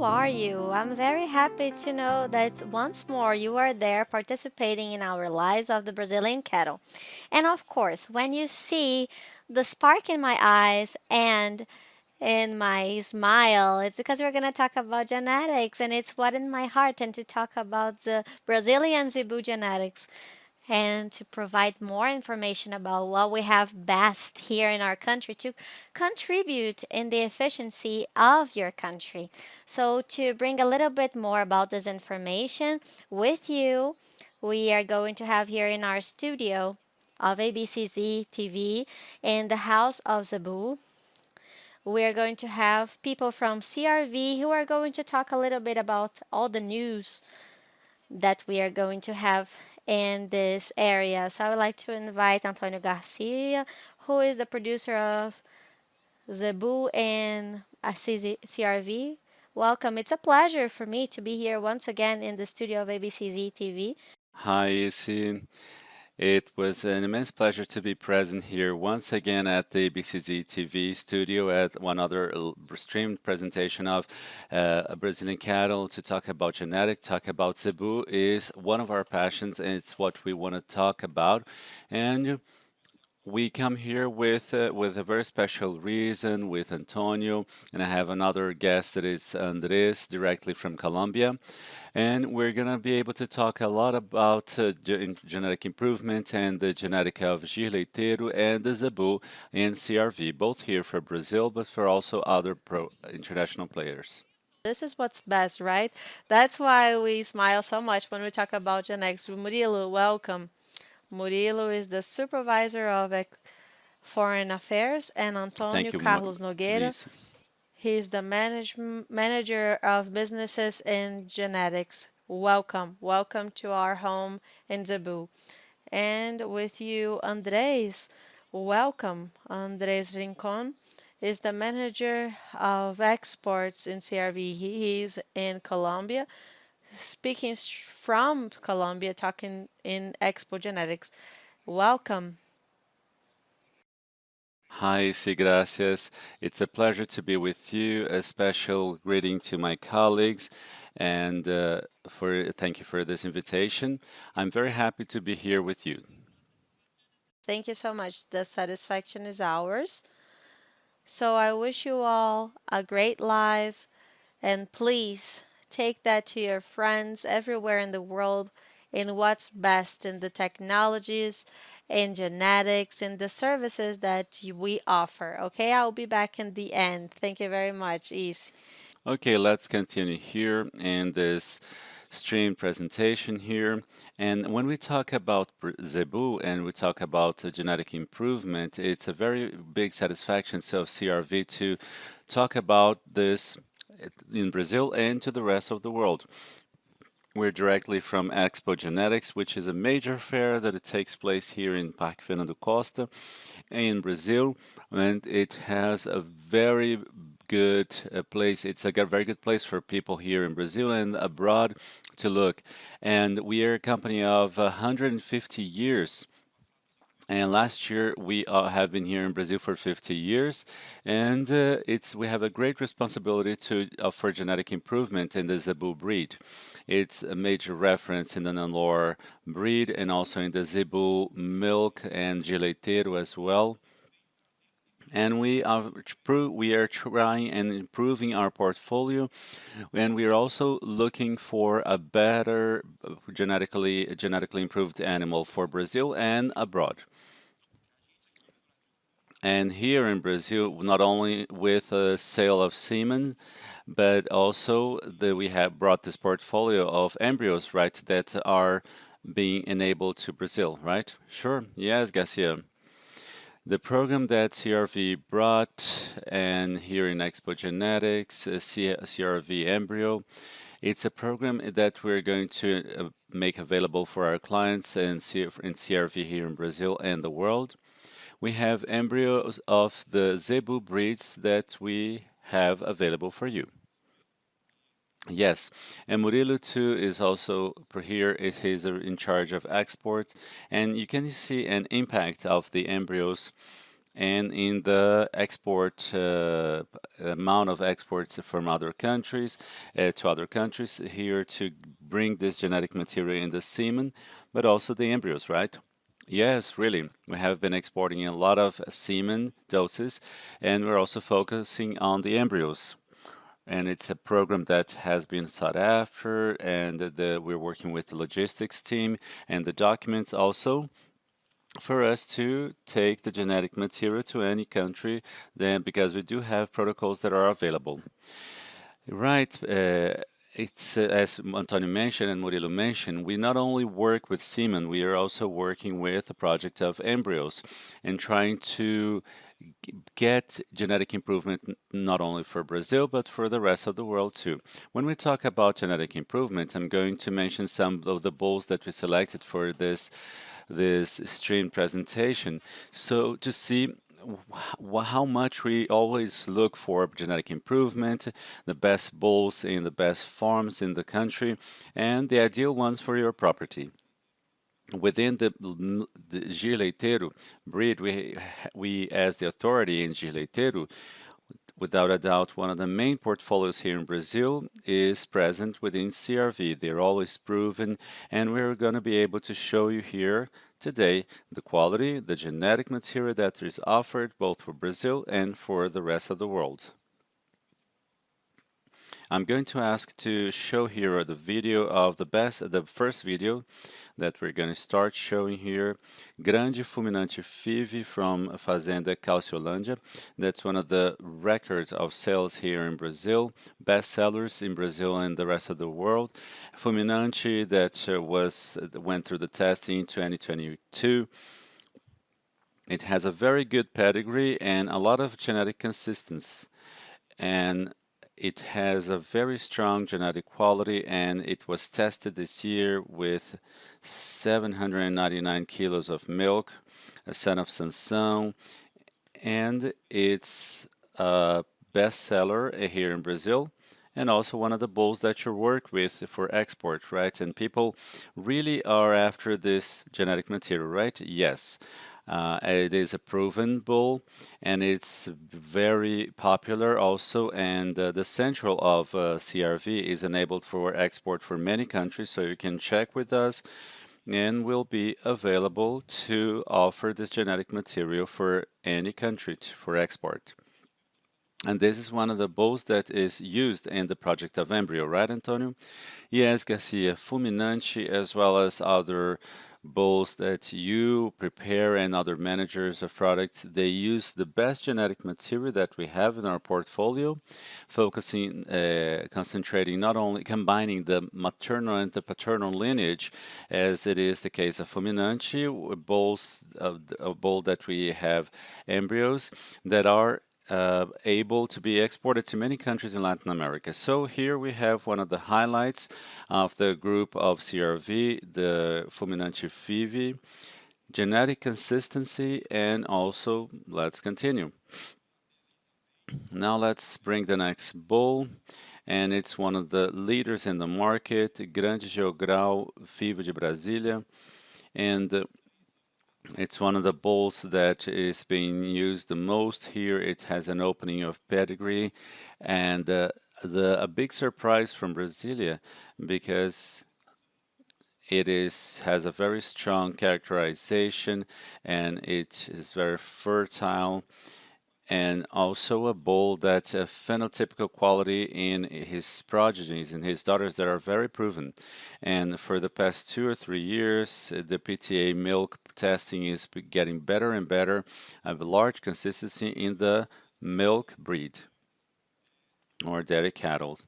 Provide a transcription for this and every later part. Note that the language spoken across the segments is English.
how are you? I'm very happy to know that once more you are there participating in our lives of the Brazilian cattle. And of course, when you see the spark in my eyes and in my smile, it's because we're going to talk about genetics, and it's what in my heart, and to talk about the Brazilian Zebu genetics and to provide more information about what we have best here in our country to contribute in the efficiency of your country. So, to bring a little bit more about this information with you, we are going to have here in our studio of ABCZ TV in the House of Zebu. We are going to have people from CRV who are going to talk a little bit about all the news that we are going to have in this area. So I would like to invite Antonio Garcia, who is the producer of Zebu and CRV. Welcome. It's a pleasure for me to be here once again in the studio of ABCZ TV. Hi, Issy. It was an immense pleasure to be present here once again at the BCZ TV studio at one other streamed presentation of a Brazilian cattle to talk about genetic, talk about Cebu is one of our passions and it's what we want to talk about. And we come here with a very special reason with Antonio, and I have another guest that is Andres, directly from Colombia. And we're going to be able to talk a lot about genetic improvement and the genetic of Gileiteiro and the Zebu and CRV, both here for Brazil, but for also other international players. This is what's best, right? That's why we smile so much when we talk about genetics. Murilo, welcome. Murilo is the supervisor of Foreign Affairs, and Antonio Thank you, Carlos Nogueira. Lisa. He's the manager of businesses and genetics. Welcome, welcome to our home in Cebu. And with you, Andres. Welcome. Andres Rincon is the manager of exports in CRV. He's in Colombia, speaking from Colombia, talking in Expogenetics. Welcome. Hi, sí, gracias. It's a pleasure to be with you. A special greeting to my colleagues, and for thank you for this invitation. I'm very happy to be here with you. Thank you so much. The satisfaction is ours. So I wish you all a great life, and please take that to your friends everywhere in the world in what's best in the technologies, in genetics, in the services that we offer. Okay, I'll be back in the end. Thank you very much, Is. Okay, let's continue here in this stream presentation here. And when we talk about Zebu and we talk about genetic improvement, it's a very big satisfaction of CRV to talk about this in Brazil and to the rest of the world. We're directly from Expogenetics, which is a major fair that it takes place here in Parque Fernando Costa in Brazil, and it has a very good place. It's a very good place for people here in Brazil and abroad to look. And we are a company of 150 years. And last year we have been here in Brazil for 50 years, and it's we have a great responsibility to for genetic improvement in the Zebu breed. It's a major reference in the Nelore breed and also in the Zebu milk and Gileiteiro as well. And we are trying and improving our portfolio, and we are also looking for a better genetically improved animal for Brazil and abroad. And here in Brazil, not only with a sale of semen, but also that we have brought this portfolio of embryos, right, that are being enabled to Brazil, right? Sure. Yes, Garcia. The program that CRV brought and here in Expogenetics, CRV Embryo, it's a program that we're going to make available for our clients in CRV here in Brazil and the world. We have embryos of the Zebu breeds that we have available for you. Yes, and Murilo too is also here. He's in charge of exports, and you can see an impact of the embryos and in the export amount of exports from other countries to other countries here to bring this genetic material in the semen, but also the embryos, right? Yes, really. We have been exporting a lot of semen doses, and we're also focusing on the embryos. And it's a program that has been sought after, and we're working with the logistics team and the documents also for us to take the genetic material to any country, then because we do have protocols that are available. Right. It's as Antonio mentioned and Murilo mentioned, we not only work with semen, we are also working with a project of embryos and trying to get genetic improvement not only for Brazil but for the rest of the world too. When we talk about genetic improvement, I'm going to mention some of the bulls that we selected for this stream presentation. So to see how much we always look for genetic improvement, the best bulls in the best farms in the country, and the ideal ones for your property. Within the Gileiteiro breed, we as the authority in Gileiteiro, without a doubt, one of the main portfolios here in Brazil is present within CRV. They're always proven, and we're going to be able to show you here today the quality, the genetic material that is offered both for Brazil and for the rest of the world. I'm going to ask to show here the video of the first video that we're going to start showing here. Grande Fulminante Five from Fazenda Calciolândia. That's one of the records of sales here in Brazil, best sellers in Brazil and the rest of the world. Fulminante that went through the testing in 2022. It has a very good pedigree and a lot of genetic consistency. And it has a very strong genetic quality, and it was tested this year with 799 kilos of milk, a son of Sansão, and it's a bestseller here in Brazil, and also one of the bulls that you work with for export, right? And people really are after this genetic material, right? Yes. It is a proven bull, and it's very popular also. And the central of CRV is enabled for export for many countries, so you can check with us and will be available to offer this genetic material for any country for export. And this is one of the bulls that is used in the project of embryo, right, Antonio? Yes, Garcia, Fulminante, as well as other bulls that you prepare and other managers of products, they use the best genetic material that we have in our portfolio, focusing, concentrating not only combining the maternal and the paternal lineage, as it is the case of Fulminante, bulls, a bull that we have embryos that are able to be exported to many countries in Latin America. So here we have one of the highlights of the group of CRV, the Fulminante Five, genetic consistency, and also let's continue. Now let's bring the next bull, and it's one of the leaders in the market, Grande Geogral Fivo de Brasília, and it's one of the bulls that is being used the most here. It has an opening of pedigree, and a big surprise from Brasilia because it has a very strong characterization and it is very fertile and also a bull that a phenotypical quality in his progenies and his daughters that are very proven. And for the past 2 or 3 years, the PTA milk testing is getting better and better. I have a large consistency in the milk breed or dairy cattle.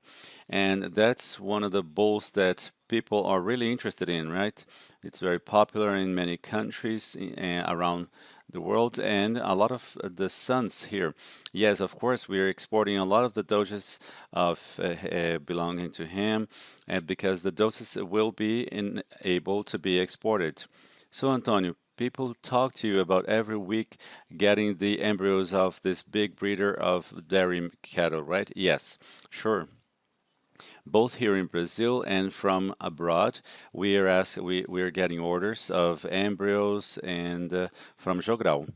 And that's one of the bulls that people are really interested in, right? It's very popular in many countries around the world and a lot of the sons here. Yes, of course, we are exporting a lot of the doses of belonging to him because the doses will be able to be exported. So, Antonio, people talk to you about every week getting the embryos of this big breeder of dairy cattle, right? Yes, sure. Both here in Brazil and from abroad, we are getting orders of embryos and from Jogral.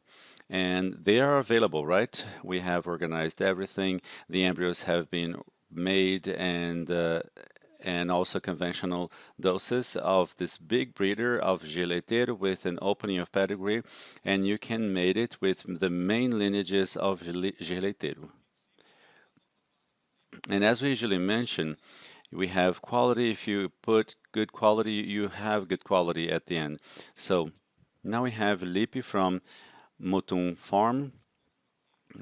and they are available, right? We have organized everything. The embryos have been made and also conventional doses of this big breeder of Gileteiro with an opening of pedigree, and you can mate it with the main lineages of Gileteiro. And as we usually mention, we have quality. If you put good quality, you have good quality at the end. So now we have Lipe from Mutum Farm.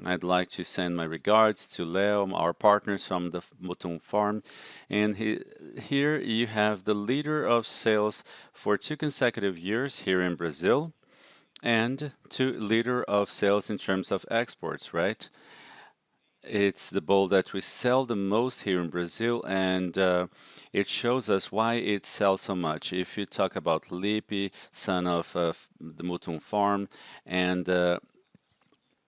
I'd like to send my regards to Leo, our partners from the Mutum Farm. And here you have the leader of sales for 2 consecutive years here in Brazil and two leader of sales in terms of exports, right? It's the bull that we sell the most here in Brazil, and it shows us why it sells so much. If you talk about Lipe, son of the Mutum Farm, and uh,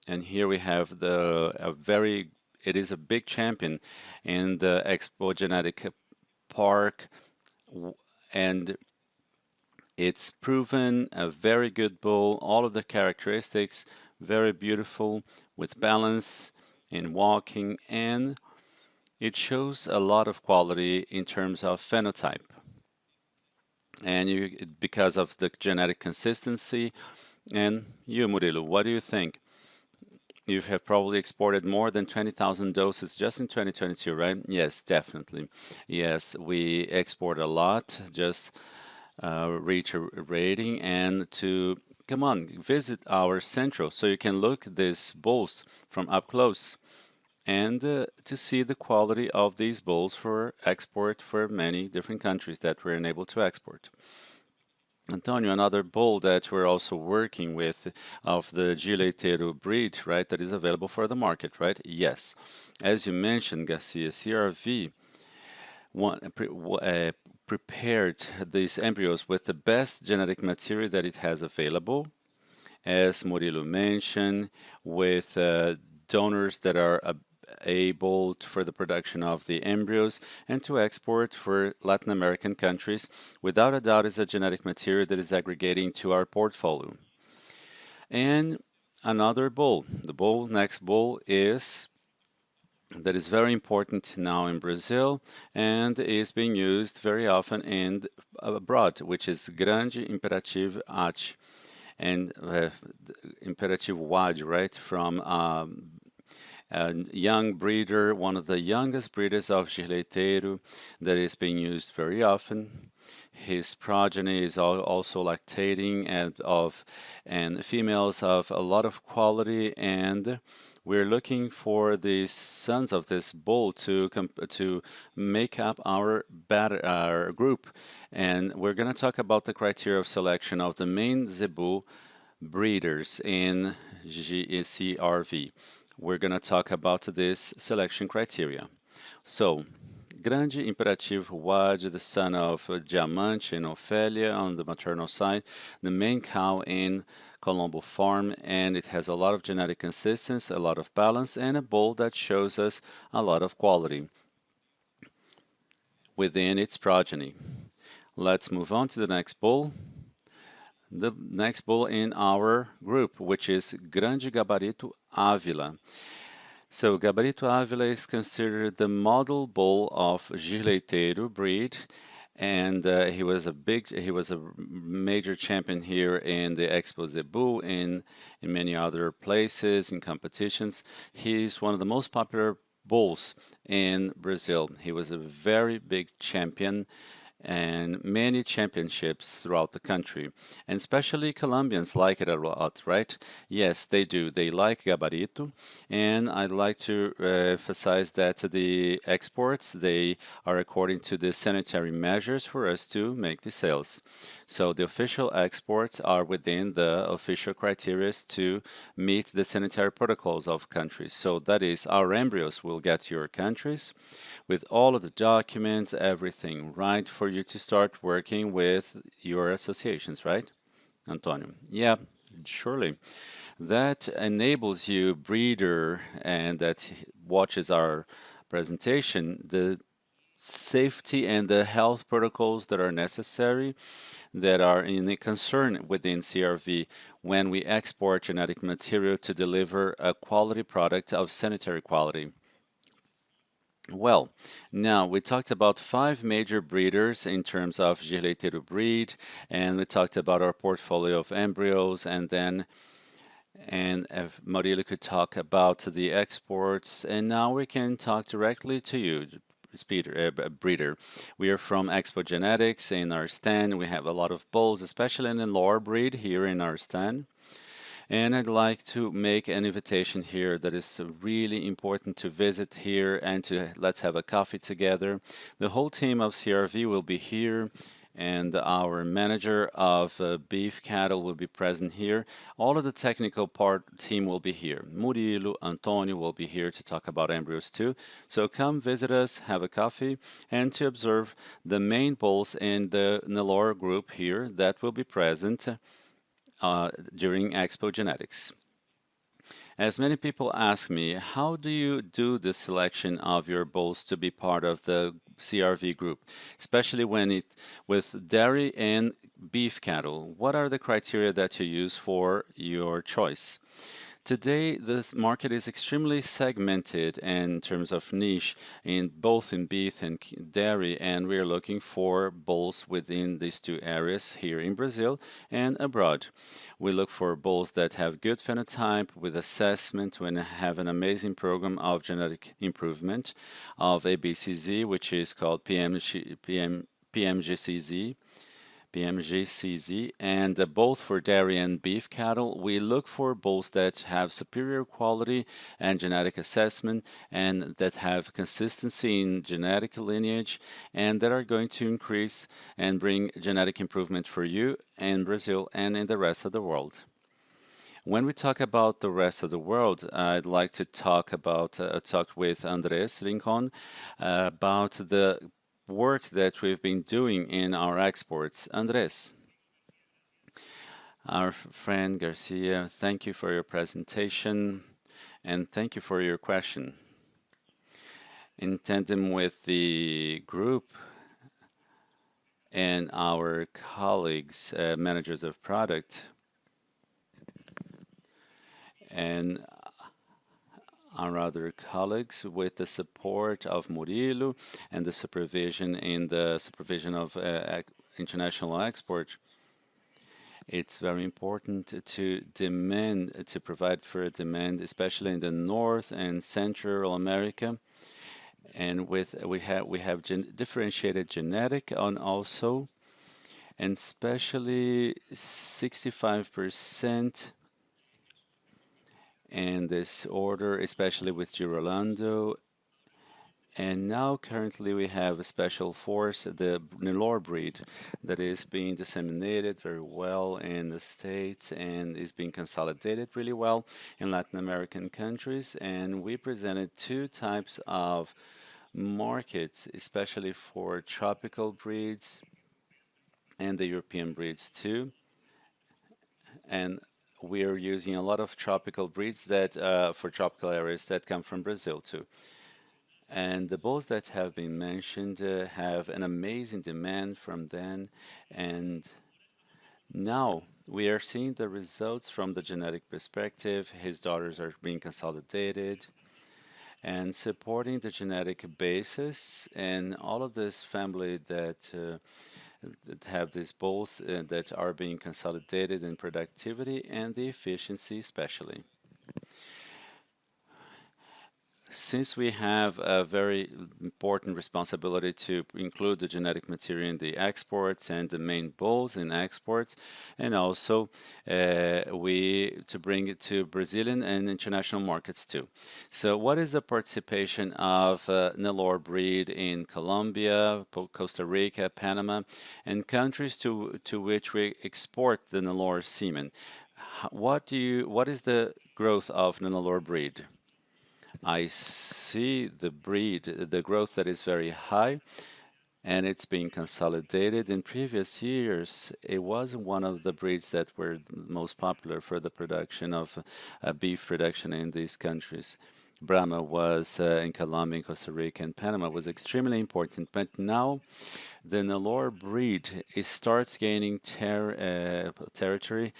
and here we have it is a big champion in the Expogenetica Park, and it's proven a very good bull. All of the characteristics, very beautiful, with balance in walking, and it shows a lot of quality in terms of phenotype. And because of the genetic consistency. And you, Murilo, what do you think? You have probably exported more than 20,000 doses just in 2022, right? Yes, definitely. Yes, we export a lot, just reach a rating and to come on, visit our central so you can look at these bulls from up close and to see the quality of these bulls for export for many different countries that we're unable to export. Antonio, another bull that we're also working with of the Gileteiro breed, right, that is available for the market, right? Yes. As you mentioned, Garcia, CRV prepared these embryos with the best genetic material that it has available, as Murilo mentioned, with donors that are able for the production of the embryos and to export for Latin American countries. Without a doubt, is a genetic material that is aggregating to our portfolio. And another bull, next bull is that is very important now in Brazil and is being used very often in abroad, which is Grande Imperative Ach and Imperative Wad, right, from a young breeder, one of the youngest breeders of Gileteiro that is being used very often. His progeny is also lactating and females of a lot of quality, and we're looking for the sons of this bull to make up our group, and we're going to talk about the criteria of selection of the main zebu breeders in GCRV. We're going to talk about this selection criteria. So, Grande Imperative Wad, the son of Diamante and Ophelia on the maternal side, the main cow in Colombo Farm, and it has a lot of genetic consistency, a lot of balance, and a bull that shows us a lot of quality within its progeny. Let's move on to the next bull. The next bull in our group, which is Grande Gabarito Ávila. So Gabarito Ávila is considered the model bull of Gileteiro breed, and he was a major champion here in the Expo Zebu, in many other places, in competitions. He's one of the most popular bulls in Brazil. He was a very big champion and many championships throughout the country. And especially Colombians like it a lot, right? Yes, they do. They like Gabarito. And I'd like to emphasize that the exports, they are according to the sanitary measures for us to make the sales. So the official exports are within the official criteria to meet the sanitary protocols of countries. So that is, our embryos will get to your countries with all of the documents, everything, right, for you to start working with your associations, right, Antonio? Yeah, surely. That enables you, breeder, and that watches our presentation, the safety and the health protocols that are necessary that are in a concern within CRV when we export genetic material to deliver a quality product of sanitary quality. Well, now we talked about five major breeders in terms of Gileiteiro breed, and we talked about our portfolio of embryos, and if Murilo could talk about the exports, and now we can talk directly to you, breeder. We are from Expogenetics in our stand. We have a lot of bulls, especially in the lower breed here in our stand. And I'd like to make an invitation here that is really important to visit here and to let's have a coffee together. The whole team of CRV will be here, and our manager of beef cattle will be present here. All of the technical part team will be here. Murilo, Antonio will be here to talk about embryos too. So come visit us, have a coffee, and to observe the main bulls in the Nelore group here that will be present during Expo Genetics. As many people ask me, how do you do the selection of your bulls to be part of the CRV group, especially when it with dairy and beef cattle? What are the criteria that you use for your choice? Today, this market is extremely segmented in terms of niche in both in beef and dairy, and we are looking for bulls within these two areas here in Brazil and abroad. We look for bulls that have good phenotype with assessment and have an amazing program of genetic improvement of ABCZ, which is called PMGCZ. PMGCZ, and both for dairy and beef cattle, we look for bulls that have superior quality and genetic assessment and that have consistency in genetic lineage and that are going to increase and bring genetic improvement for you in Brazil and in the rest of the world. When we talk about the rest of the world, I'd like to talk with Andres Rincon about the work that we've been doing in our exports. Andres, our friend Garcia, thank you for your presentation and thank you for your question. In tandem with the group and our colleagues, managers of product, and our other colleagues with the support of Murilo and the supervision of international export. It's very important to provide for a demand, especially in the North and Central America. And we have differentiated genetic on also, and especially 65% in this order, especially with Girolando. And now currently we have a special force, the Nelore breed, that is being disseminated very well in the States and is being consolidated really well in Latin American countries. And we presented two types of markets, especially for tropical breeds and the European breeds too. And we are using a lot of tropical breeds that for tropical areas that come from Brazil too. And the bulls that have been mentioned have an amazing demand from them. And now we are seeing the results from the genetic perspective. His daughters are being consolidated and supporting the genetic basis and all of this family that have these bulls that are being consolidated in productivity and the efficiency especially. Since we have a very important responsibility to include the genetic material in the exports and the main bulls in exports, and also we to bring it to Brazilian and international markets too. So, what is the participation of Nelore breed in Colombia, Costa Rica, Panama, and countries to which we export the Nelore semen? What is the growth of the Nelore breed? I see the growth that is very high, and it's being consolidated. In previous years, it wasn't one of the breeds that were most popular for the production of beef production in these countries. Brahma was in Colombia, in Costa Rica, and Panama was extremely important. But now the Nellore breed it starts gaining territory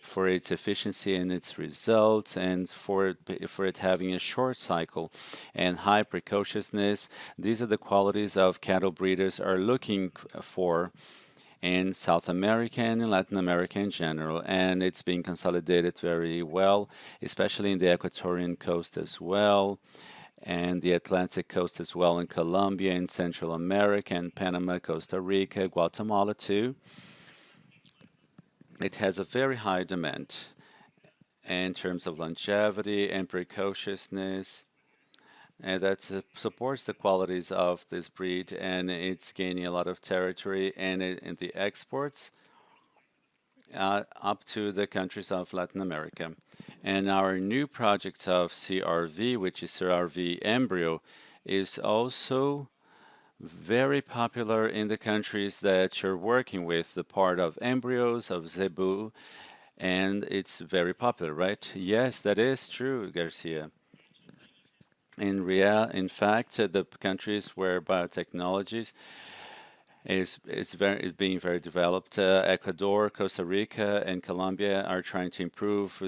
for its efficiency and its results, and for it having a short cycle and high precociousness. These are the qualities of cattle breeders are looking for in South America and in Latin America in general, and it's being consolidated very well, especially in the Equatorian coast as well, and the Atlantic coast as well in Colombia, in Central America, and Panama, Costa Rica, Guatemala too. It has a very high demand in terms of longevity and precociousness, and that supports the qualities of this breed, and it's gaining a lot of territory and in the exports up to the countries of Latin America. And our new project of CRV, which is CRV embryo, is also very popular in the countries that you're working with, the part of embryos of zebu, and it's very popular, right? Yes, that is true, Garcia. In fact, the countries where biotechnologies is being very developed. Ecuador, Costa Rica, and Colombia are trying to improve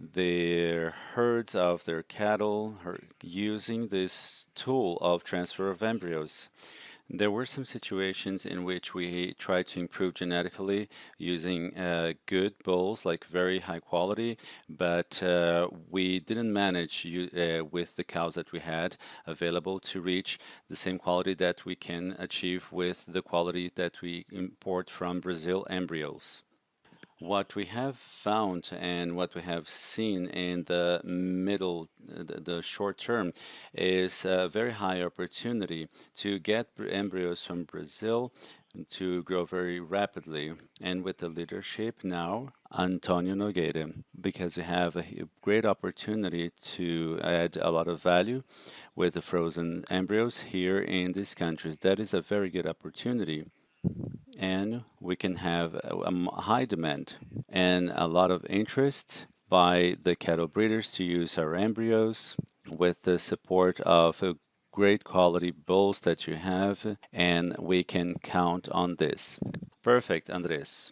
their herds of their cattle using this tool of transfer of embryos. There were some situations in which we tried to improve genetically using good bulls, like very high quality, but we didn't manage with the cows that we had available to reach the same quality that we can achieve with the quality that we import from Brazil embryos. What we have found and what we have seen in the the short term, is a very high opportunity to get embryos from Brazil to grow very rapidly. And with the leadership now, Antonio Nogueira, because we have a great opportunity to add a lot of value with the frozen embryos here in these countries. That is a very good opportunity, and we can have a high demand and a lot of interest by the cattle breeders to use our embryos with the support of great quality bulls that you have, and we can count on this. Perfect, Andres.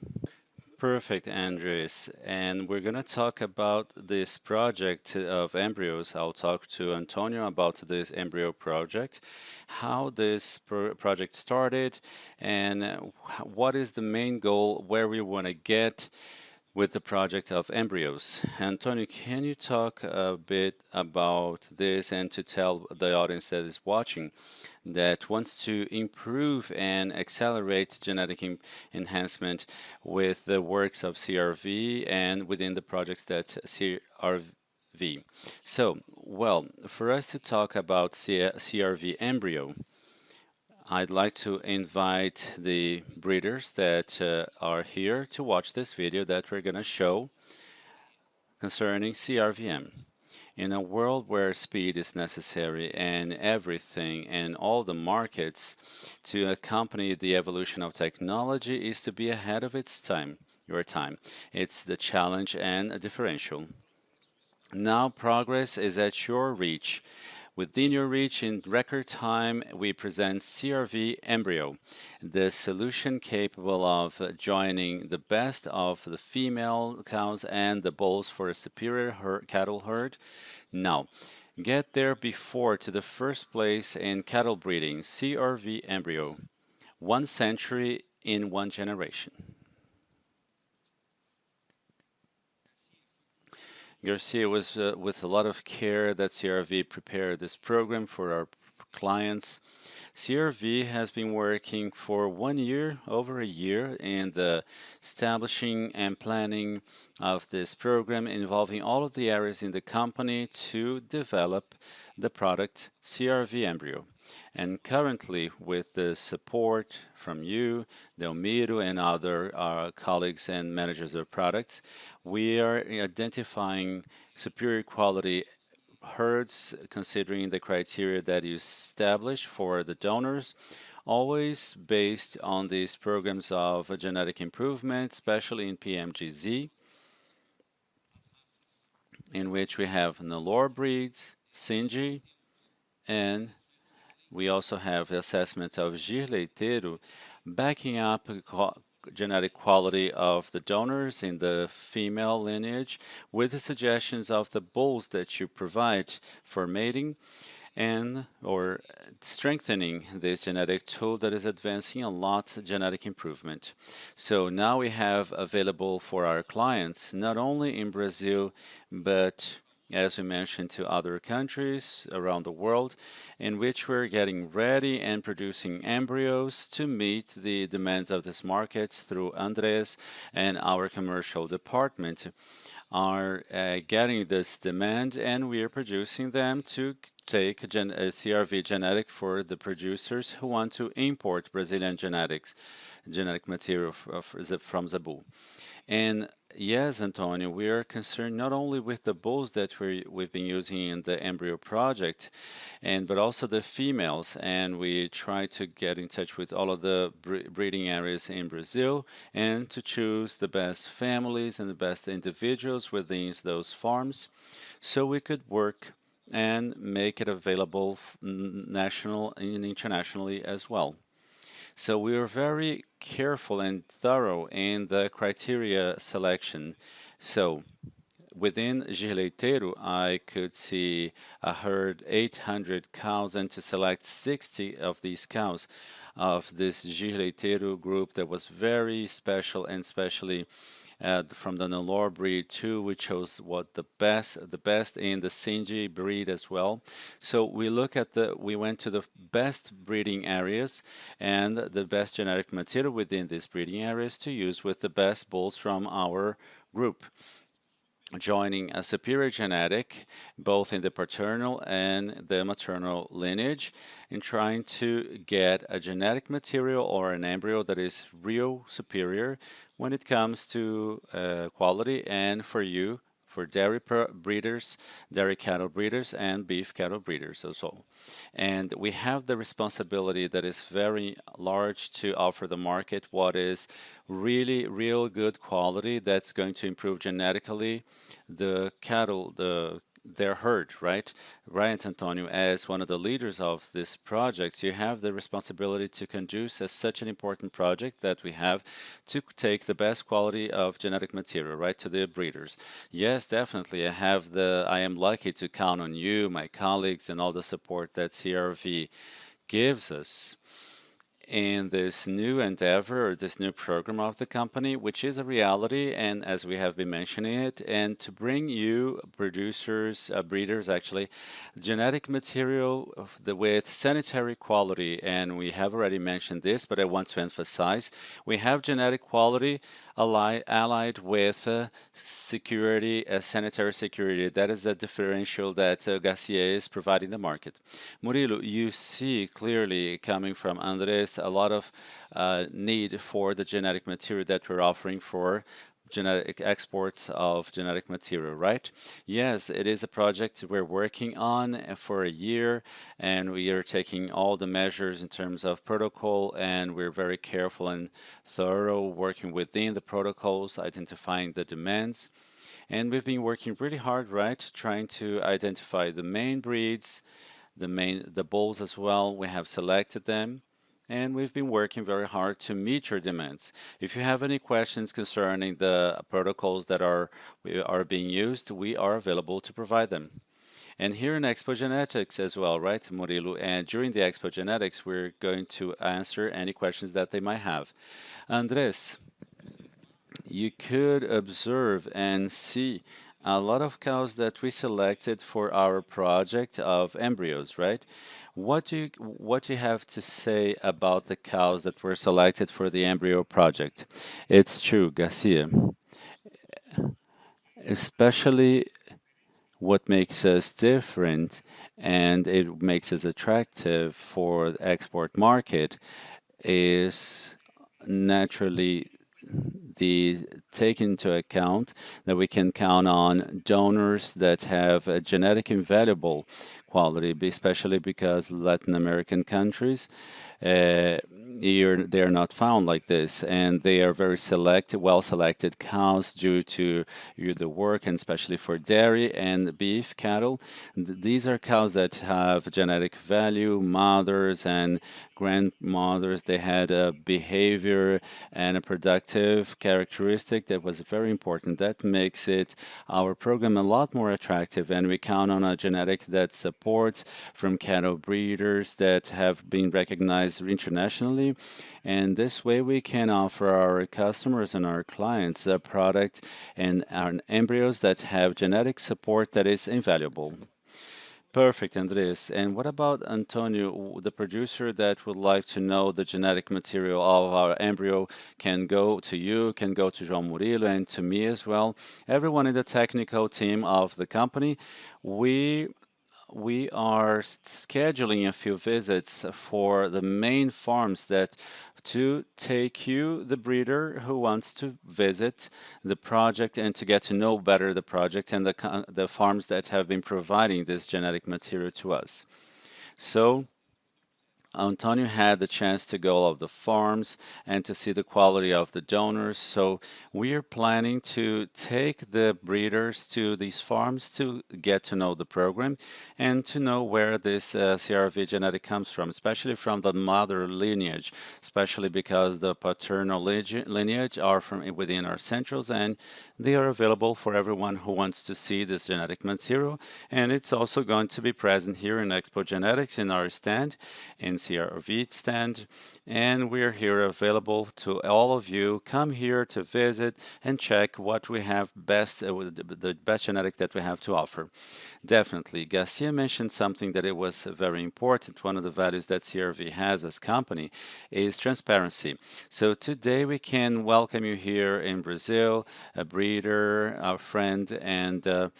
Perfect, Andres. And we're going to talk about this project of embryos. I'll talk to Antonio about this embryo project, how this project started, and what is the main goal, where we want to get with the project of embryos. Antonio, can you talk a bit about this and to tell the audience that is watching that wants to improve and accelerate genetic enhancement with the works of CRV and within the projects that CRV? So, well, for us to talk about CRV embryo, I'd like to invite the breeders that are here to watch this video that we're going to show concerning CRVM. In a world where speed is necessary and everything and all the markets to accompany the evolution of technology is to be ahead of its time, your time. It's the challenge and a differential. Now progress is at your reach. Within your reach, in record time, we present CRV Embryo, the solution capable of joining the best of the female cows and the bulls for a superior cattle herd. Now, get there before to the first place in cattle breeding, CRV Embryo, 1 century in 1 generation. Garcia was with a lot of care that CRV prepared this program for our clients. CRV has been working for 1 year, over a year, in the establishing and planning of this program involving all of the areas in the company to develop the product CRV Embryo. And currently, with the support from you, Delmiro, and other colleagues and managers of products, we are identifying superior quality herds considering the criteria that you establish for the donors, always based on these programs of genetic improvement, especially in PMGZ. in which we have Nelore breeds, Sinji, and we also have the assessment of Gir Leiteiro, backing up genetic quality of the donors in the female lineage with the suggestions of the bulls that you provide for mating and or strengthening this genetic tool that is advancing a lot genetic improvement. So now we have available for our clients, not only in Brazil, but as we mentioned to other countries around the world, in which we're getting ready and producing embryos to meet the demands of this market through Andres and our commercial department are getting this demand, and we are producing them to take a CRV genetic for the producers who want to import Brazilian genetic material from Zabu. And yes, Antonio, we are concerned not only with the bulls that we've been using in the embryo project, and but also the females. And we try to get in touch with all of the breeding areas in Brazil and to choose the best families and the best individuals within those farms, so we could work and make it available national and internationally as well. So we were very careful and thorough in the criteria selection. So within Gileiteiro, I could see a herd 800 cows, and to select 60 of these cows of this Gileiteiro group that was very special, and especially from the Nelore breed too, we chose what the best in the Sinji breed as well. So we went to the best breeding areas and the best genetic material within these breeding areas to use with the best bulls from our group, joining a superior genetic both in the paternal and the maternal lineage, in trying to get a genetic material or an embryo that is real superior when it comes to quality, and for you, for breeders, dairy cattle breeders, and beef cattle breeders as well. And we have the responsibility that is very large to offer the market what is really real good quality that's going to improve genetically the cattle, their herd, right? Right, Antonio, as one of the leaders of this project, you have the responsibility to conduce as such an important project that we have to take the best quality of genetic material, right, to the breeders. Yes, definitely. I am lucky to count on you, my colleagues, and all the support that CRV gives us in this new endeavor or this new program of the company, which is a reality, and as we have been mentioning it, and to bring you producers, breeders actually, genetic material with sanitary quality. And we have already mentioned this, but I want to emphasize we have genetic quality allied with security, sanitary security. That is the differential that Garcia is providing the market. Murilo, you see clearly coming from Andres a lot of need for the genetic material that we're offering for genetic exports of genetic material, right? Yes, it is a project we're working on for a year, and we are taking all the measures in terms of protocol, and we're very careful and thorough working within the protocols, identifying the demands. And we've been working really hard, right? Trying to identify the main breeds, the bulls as well. We have selected them, and we've been working very hard to meet your demands. If you have any questions concerning the protocols that are being used, we are available to provide them. And here in Expogenetics as well, right, Murilo? And during the Expogenetics, we're going to answer any questions that they might have. Andres, you could observe and see a lot of cows that we selected for our project of embryos, right? What do you have to say about the cows that were selected for the embryo project? It's true, Garcia. Especially what makes us different and it makes us attractive for the export market is naturally the take into account that we can count on donors that have a genetic invaluable quality, especially because Latin American countries, uh, they are not found like this, and they are very selected, well selected cows due to the work, and especially for dairy and beef cattle. These are cows that have genetic value, mothers and grandmothers. They had a behavior and a productive characteristic that was very important. That makes it our program a lot more attractive, and we count on a genetic that supports from cattle breeders that have been recognized internationally. And this way, we can offer our customers and our clients a product and our embryos that have genetic support that is invaluable. Perfect, Andres. And what about Antonio, the producer that would like to know the genetic material of our embryo can go to you, can go to João Murilo and to me as well. Everyone in the technical team of the company, we we are scheduling a few visits for the main farms that to take you, the breeder who wants to visit the project and to get to know better the project and the farms that have been providing this genetic material to us. So Antonio had the chance to go all of the farms and to see the quality of the donors. So we are planning to take the breeders to these farms to get to know the program and to know where this CRV genetic comes from, especially from the mother lineage, especially because the paternal lineage are from within our centrals and they are available for everyone who wants to see this genetic material. And it's also going to be present here in Expogenetics in our stand in CRV stand, and we're here available to all of you. Come here to visit and check what we have best, the best genetic that we have to offer. Definitely. Garcia mentioned something that it was very important. One of the values that CRV has as company is transparency. So today we can welcome you here in Brazil, a breeder, our friend, and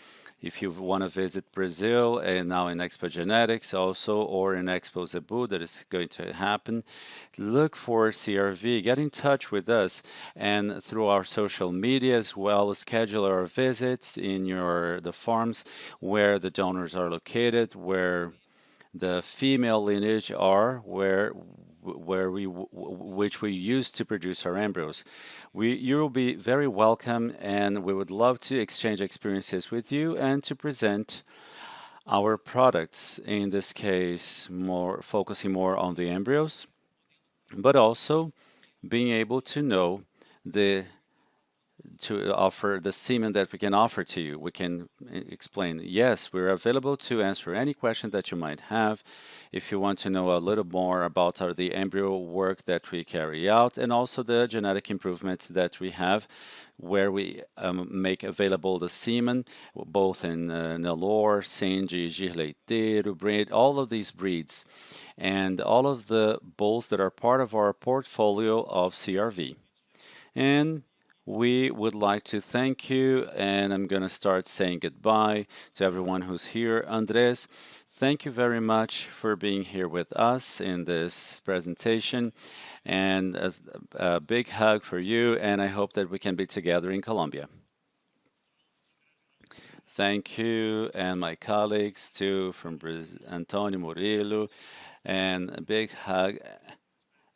if you want to visit Brazil and now in Expo Genetics also or in Expo Zebu that is going to happen, look for CRV, get in touch with us and through our social media as well, schedule our visits in the farms where the donors are located, where the female lineage are, where which we use to produce our embryos. You will be very welcome, and we would love to exchange experiences with you and to present our products. In this case, more focusing more on the embryos, but also being able to know the to offer the semen that we can offer to you. We can explain, yes, we're available to answer any question that you might have. If you want to know a little more about the embryo work that we carry out and also the genetic improvements that we have, where we make available the semen, both in Nelore, Senji, Girleiteiro breed, all of these breeds, and all of the bulls that are part of our portfolio of CRV. And we would like to thank you, and I'm going to start saying goodbye to everyone who's here. Andres, thank you very much for being here with us in this presentation, and a big hug for you, and I hope that we can be together in Colombia. Thank you, and my colleagues too from Brazil, Antonio Murillo, and a big hug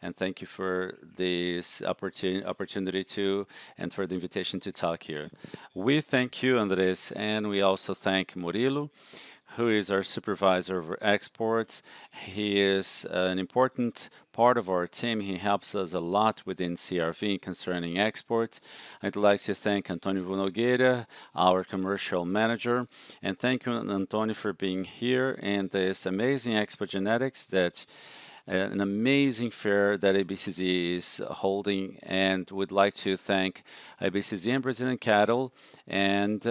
and thank you for this opportunity to and for the invitation to talk here. We thank you, Andres, and we also thank Murilo, who is our supervisor of exports. He is an important part of our team. He helps us a lot within CRV concerning exports. I'd like to thank Antonio Nogueira, our commercial manager, and thank you, Antonio, for being here in this amazing Expo Genetics that an amazing fair that ABCZ is holding, and would like to thank ABCZ and Brazilian Cattle and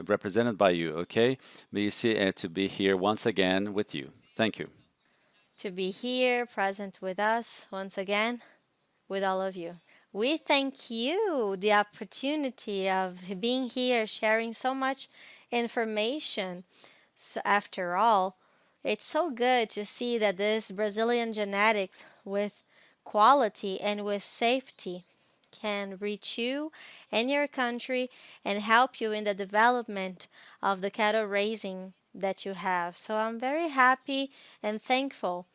represented by you, okay? BC, to be here once again with you. Thank you. To be here, present with us once again, with all of you. We thank you the opportunity of being here, sharing so much information. So after all, it's so good to see that this Brazilian genetics with quality and with safety can reach you and your country and help you in the development of the cattle raising that you have. So I'm very happy and thankful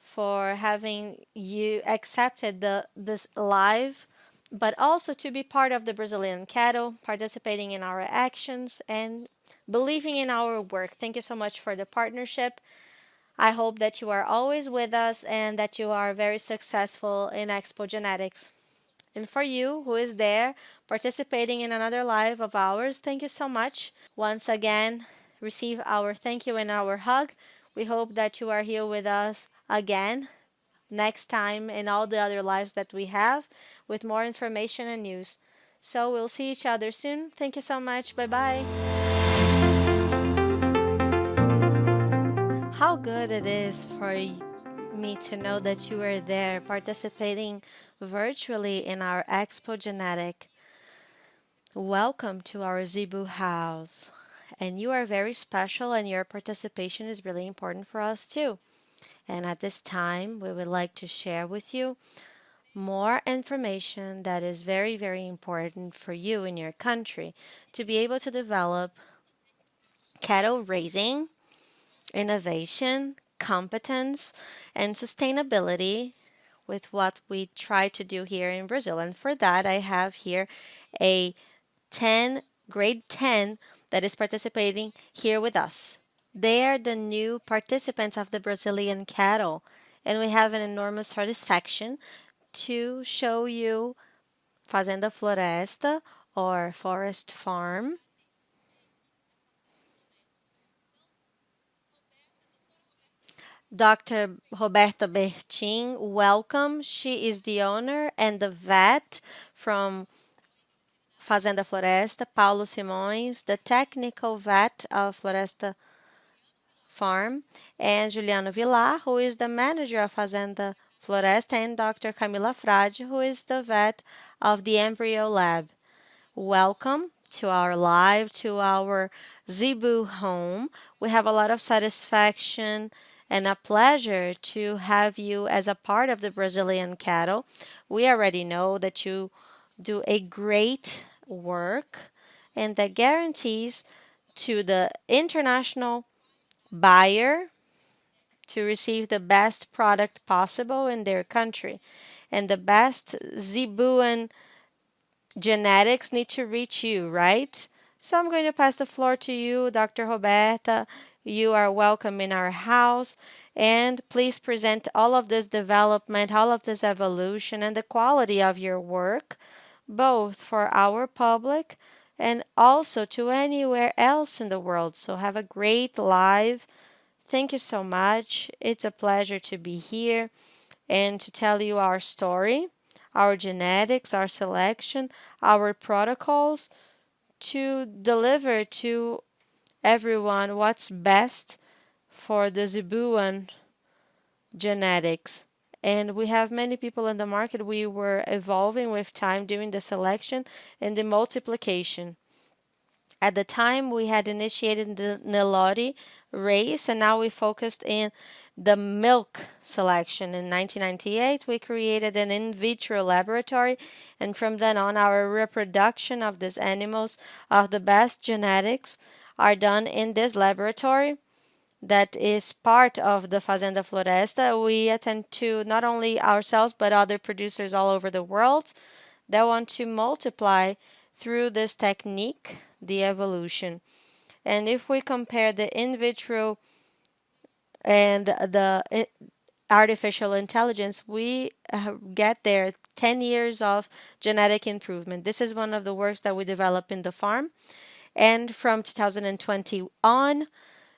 for having you accepted this live, but also to be part of the Brazilian cattle, participating in our actions and believing in our work. Thank you so much for the partnership. I hope that you are always with us and that you are very successful in Expogenetics. And for you who is there participating in another live of ours, thank you so much. Once again, receive our thank you and our hug. We hope that you are here with us again next time in all the other lives that we have with more information and news. So we'll see each other soon. Thank you so much. Bye bye. How good it is for me to know that you are there participating virtually in our Expo Genetic. Welcome to our Zebu house. And you are very special, and your participation is really important for us too. And at this time, we would like to share with you more information that is very, very important for you in your country to be able to develop cattle raising, innovation, competence, and sustainability with what we try to do here in Brazil. And for that, I have here a 10, grade 10 that is participating here with us. They are the new participants of the Brazilian cattle, and we have an enormous satisfaction to show you Fazenda Floresta or Forest Farm. Dr. Roberta Bertin, welcome. She is the owner and the vet from Fazenda Floresta. Paulo Simões, the technical vet of Floresta Farm, and Juliano Villar, who is the manager of Fazenda Floresta, and Dr. Camila Frade, who is the vet of the Embryo Lab. Welcome to our live, to our Zebu home. We have a lot of satisfaction and a pleasure to have you as a part of the Brazilian cattle. We already know that you do a great work and that guarantees to the international buyer to receive the best product possible in their country. And the best Zebuan genetics need to reach you, right? So I'm going to pass the floor to you, Dr. Roberta. You are welcome in our house. And please present all of this development, all of this evolution, and the quality of your work, both for our public and also to anywhere else in the world. So have a great live. Thank you so much. It's a pleasure to be here and to tell you our story, our genetics, our selection, our protocols to deliver to everyone what's best for the Zebuan genetics. And we have many people in the market. We were evolving with time doing the selection and the multiplication. At the time, we had initiated the Nelore race, and now we focused in the milk selection. In 1998, we created an in vitro laboratory, and from then on, our reproduction of these animals of the best genetics are done in this laboratory that is part of the Fazenda Floresta. We attend to not only ourselves but other producers all over the world that want to multiply through this technique, the evolution. And if we compare the in vitro and the artificial intelligence, we get there 10 years of genetic improvement. This is one of the works that we develop in the farm. And from 2020 on,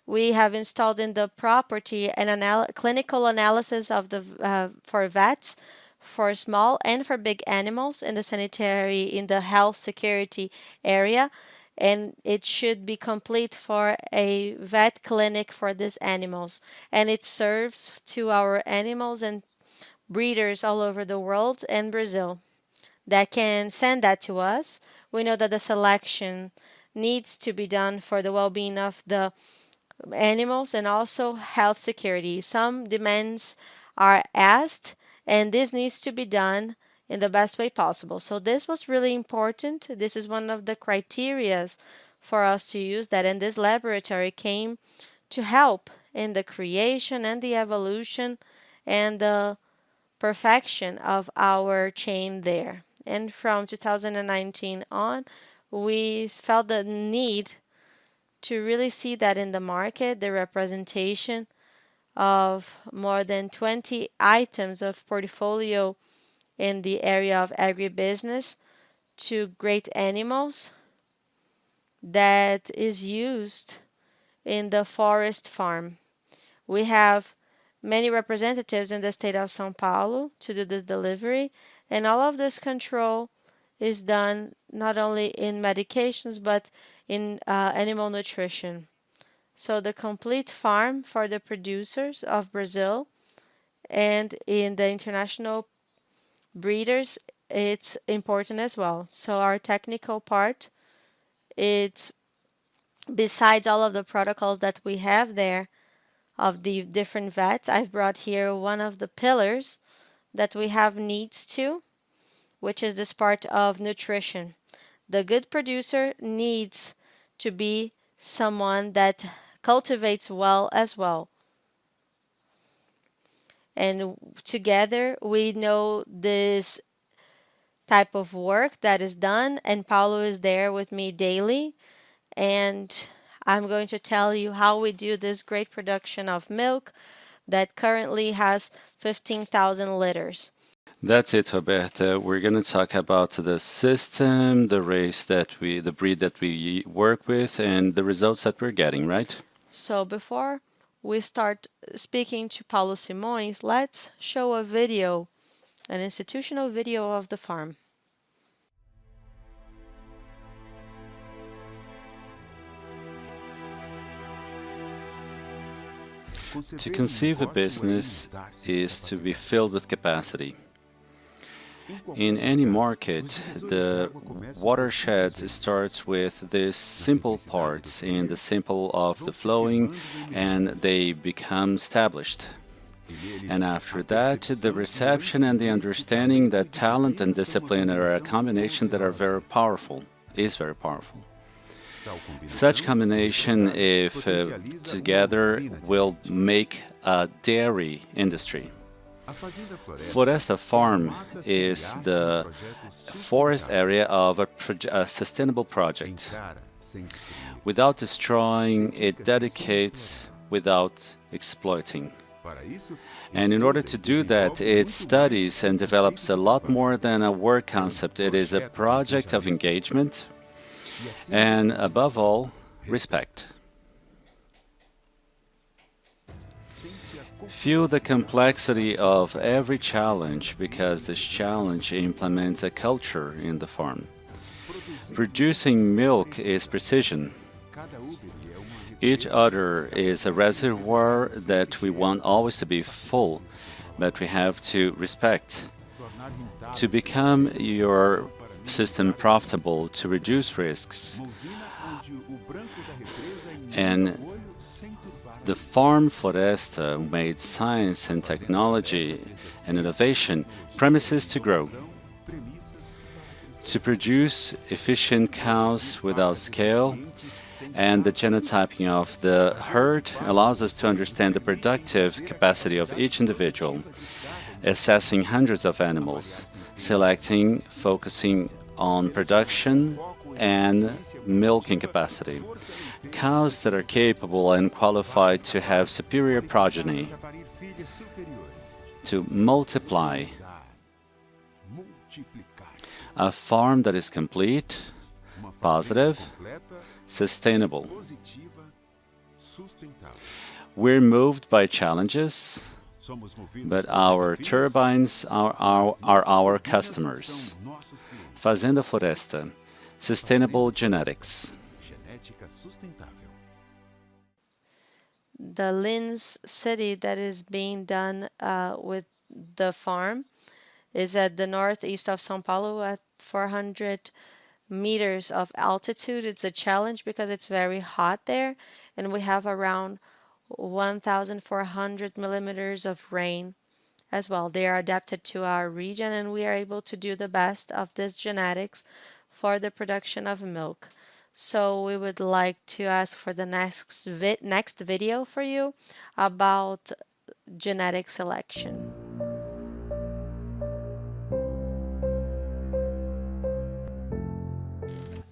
we have installed in the property an clinical analysis of the for vets for small and for big animals in the sanitary in the health security area, and it should be complete for a vet clinic for these animals, and it serves to our animals and breeders all over the world and Brazil that can send that to us. We know that the selection needs to be done for the well-being of the animals and also health security. Some demands are asked, and this needs to be done in the best way possible. So this was really important. This is one of the criterias for us to use that. And this laboratory came to help in the creation and the evolution and the perfection of our chain there. And from 2019 on, we felt the need to really see that in the market, the representation of more than 20 items of portfolio in the area of agribusiness to great animals that is used in the forest farm. We have many representatives in the state of São Paulo to do this delivery, and all of this control is done not only in medications but in animal nutrition. So the complete farm for the producers of Brazil and in the international breeders, it's important as well. So our technical part, it's besides all of the protocols that we have there of the different vets, I've brought here one of the pillars that we have needs to, which is this part of nutrition. The good producer needs to be someone that cultivates well as well. And together we know this type of work that is done, and Paulo is there with me daily. And I'm going to tell you how we do this great production of milk that currently has 15,000 liters. That's it, Roberta. We're going to talk about the system, the breed that we work with, and the results that we're getting, right? So before we start speaking to Paulo Simões, let's show a video, an institutional video of the farm. To conceive a business is to be filled with capacity. In any market, the watershed starts with these simple parts in the simple of the flowing, and they become established. And after that, the reception and the understanding that talent and discipline are a combination that are very powerful, is very powerful. Such combination, if together, will make a dairy industry. Floresta Farm is the forest area of a sustainable project. Without destroying, it dedicates without exploiting. And in order to do that, it studies and develops a lot more than a work concept. It is a project of engagement and, above all, respect. Feel the complexity of every challenge because this challenge implements a culture in the farm. Producing milk is precision. Each udder is a reservoir that we want always to be full, but we have to respect. To become your system profitable, to reduce risks, and the farm Floresta made science and technology and innovation premises to grow. To produce efficient cows without scale, and the genotyping of the herd allows us to understand the productive capacity of each individual, assessing hundreds of animals, selecting, focusing on production and milking capacity. Cows that are capable and qualified to have superior progeny, to multiply. A farm that is complete, positive, sustainable. We're moved by challenges, but our turbines are our customers. Fazenda Floresta, sustainable genetics. The Lins city that is being done with the farm is at the northeast of São Paulo at 400 meters of altitude. It's a challenge because it's very hot there, and we have around 1,400 millimeters of rain as well. They are adapted to our region, and we are able to do the best of this genetics for the production of milk. So we would like to ask for the next video for you about genetic selection.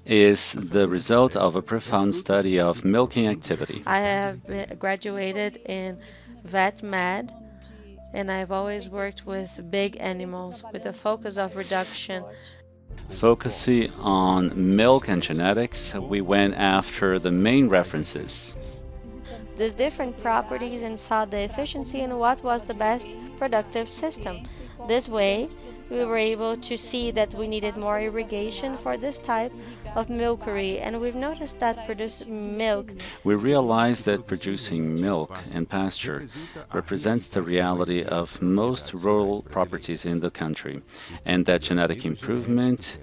Is the result of a profound study of milking activity. I have graduated in vet med, and I've always worked with big animals with a focus of reduction. Focusing on milk and genetics, we went after the main references. These different properties and saw the efficiency in what was the best productive system. This way, we were able to see that we needed more irrigation for this type of milkery, and we've noticed that producing milk. We realized that producing milk and pasture represents the reality of most rural properties in the country, and that genetic improvement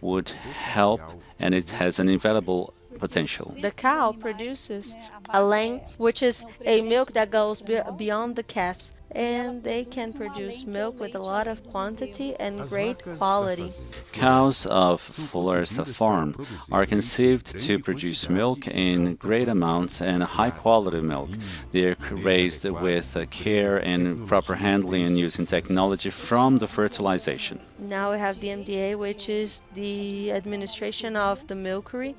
would help, and it has an invaluable potential. The cow produces a lamb, which is a milk that goes beyond the calves, and they can produce milk with a lot of quantity and great quality. Cows of Floresta Farm are conceived to produce milk in great amounts and high quality milk. They are raised with care and proper handling and using technology from the fertilization. Now we have the MDA, which is the administration of the milkery,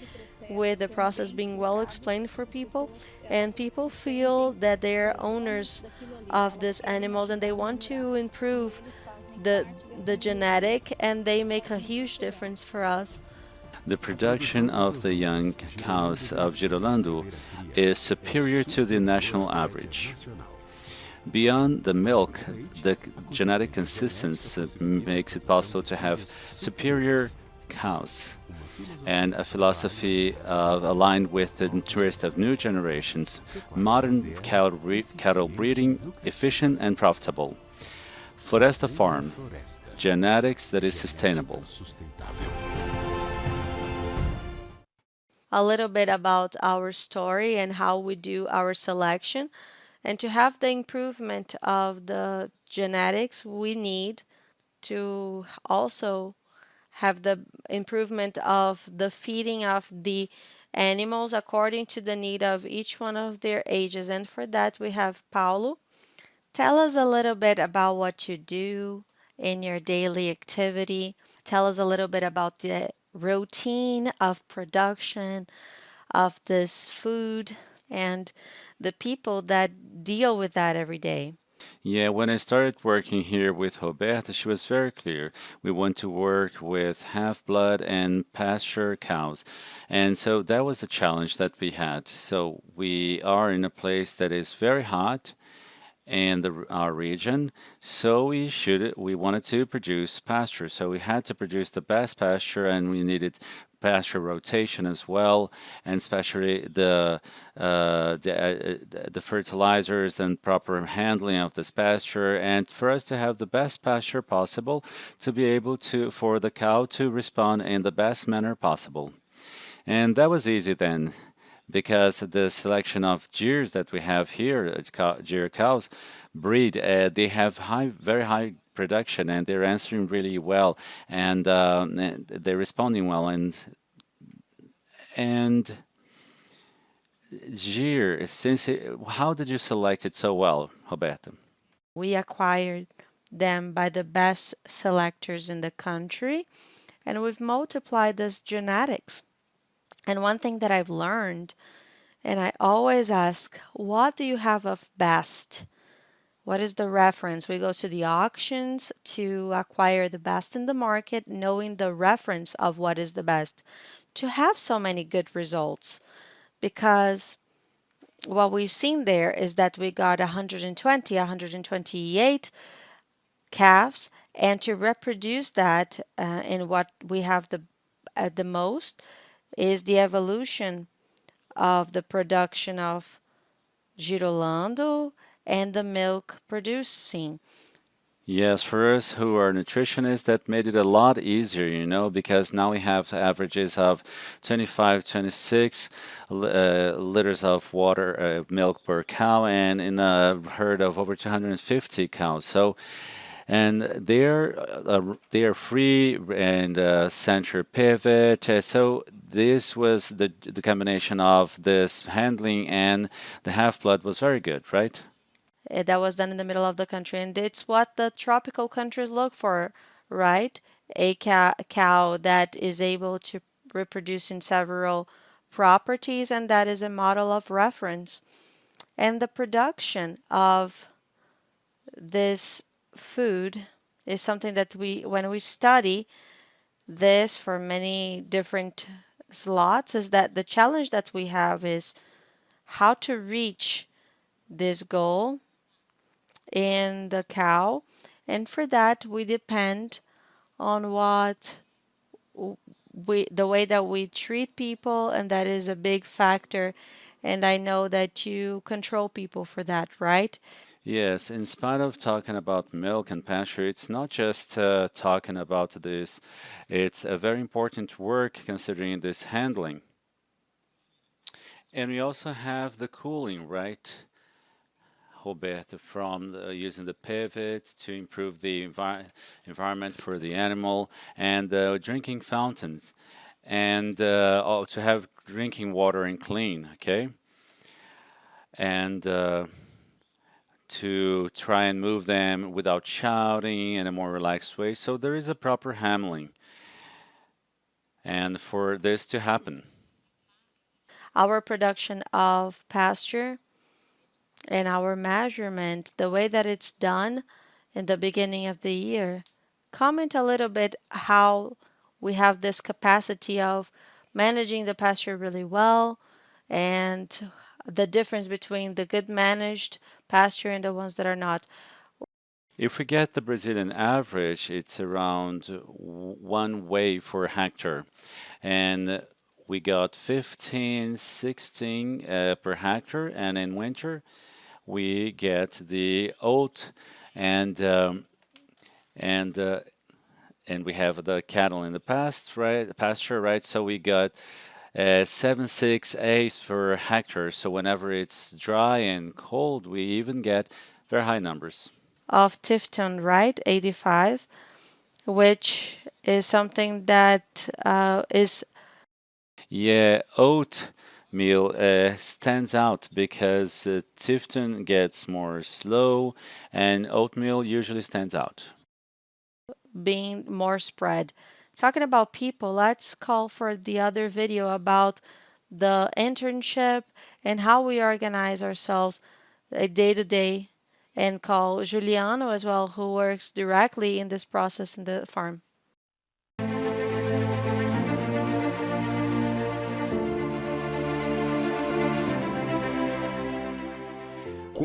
with the process being well explained for people, and people feel that they're owners of these animals and they want to improve the the genetic, and they make a huge difference for us. The production of the young cows of Girolando is superior to the national average. Beyond the milk, the genetic consistency makes it possible to have superior cows and a philosophy aligned with the interest of new generations, modern cattle breeding, efficient and profitable. Floresta Farm, genetics that is sustainable. A little bit about our story and how we do our selection. And to have the improvement of the genetics, we need to also have the improvement of the feeding of the animals according to the need of each one of their ages. And for that, we have Paulo. Tell us a little bit about what you do in your daily activity. Tell us a little bit about the routine of production of this food and the people that deal with that every day. Yeah, when I started working here with Roberta, she was very clear. We want to work with half-blood and pasture cows. And so that was the challenge that we had. So we are in a place that is very hot in our region, so we wanted to produce pasture. So we had to produce the best pasture, and we needed pasture rotation as well, and especially the fertilizers and proper handling of this pasture, and for us to have the best pasture possible, to be able to for the cow to respond in the best manner possible. And that was easy then, because the selection of gears that we have here, Gyr cows, breed, they have very high production, and they're answering really well, and they're responding well. And Gyr, how did you select it so well, Roberta? We acquired them by the best selectors in the country, and we've multiplied this genetics. And one thing that I've learned, and I always ask, what do you have of best? What is the reference? We go to the auctions to acquire the best in the market, knowing the reference of what is the best, to have so many good results. Because what we've seen there is that we got 120, 128 calves, and to reproduce that in what we have the most is the evolution of the production of Girolando and the milk producing. Yes, for us who are nutritionists, that made it a lot easier, because now we have averages of 25, 26 liters of water, milk per cow, and in a herd of over 250 cows. So and they're free and center pivot. So this was the combination of this handling and the half blood was very good, right? That was done in the middle of the country, and it's what the tropical countries look for, right? A cow that is able to reproduce in several properties, and that is a model of reference. And the production of this food is something that when we study this for many different slots, is that the challenge that we have is how to reach this goal in the cow. And for that, we depend on what the way that we treat people, and that is a big factor. And I know that you control people for that, right? Yes, in spite of talking about milk and pasture, it's not just talking about this. It's a very important work considering this handling. And we also have the cooling, right, Roberto, from using the pivots to improve the environment for the animal and drinking fountains and to have drinking water and clean, okay? And to try and move them without shouting in a more relaxed way. So there is a proper handling, and for this to happen. Our production of pasture and our measurement, the way that it's done in the beginning of the year. Comment a little bit how we have this capacity of managing the pasture really well and the difference between the good managed pasture and the ones that are not. If we get the Brazilian average, it's around one way for a hectare. And we got 15, 16 per hectare. And in winter, we get the oat and and uh, and we have the cattle in the past, right? Pasture, right? So we got 7, 6 per hectare. So whenever it's dry and cold, we even get very high numbers. Of Tifton, right? 85, which is something that is Yeah, oatmeal stands out because Tifton gets more slow, and oatmeal usually stands out. being more spread. Talking about people, let's call for the other video about the internship and how we organize ourselves day to day, and call Juliano as well, who works directly in this process in the farm.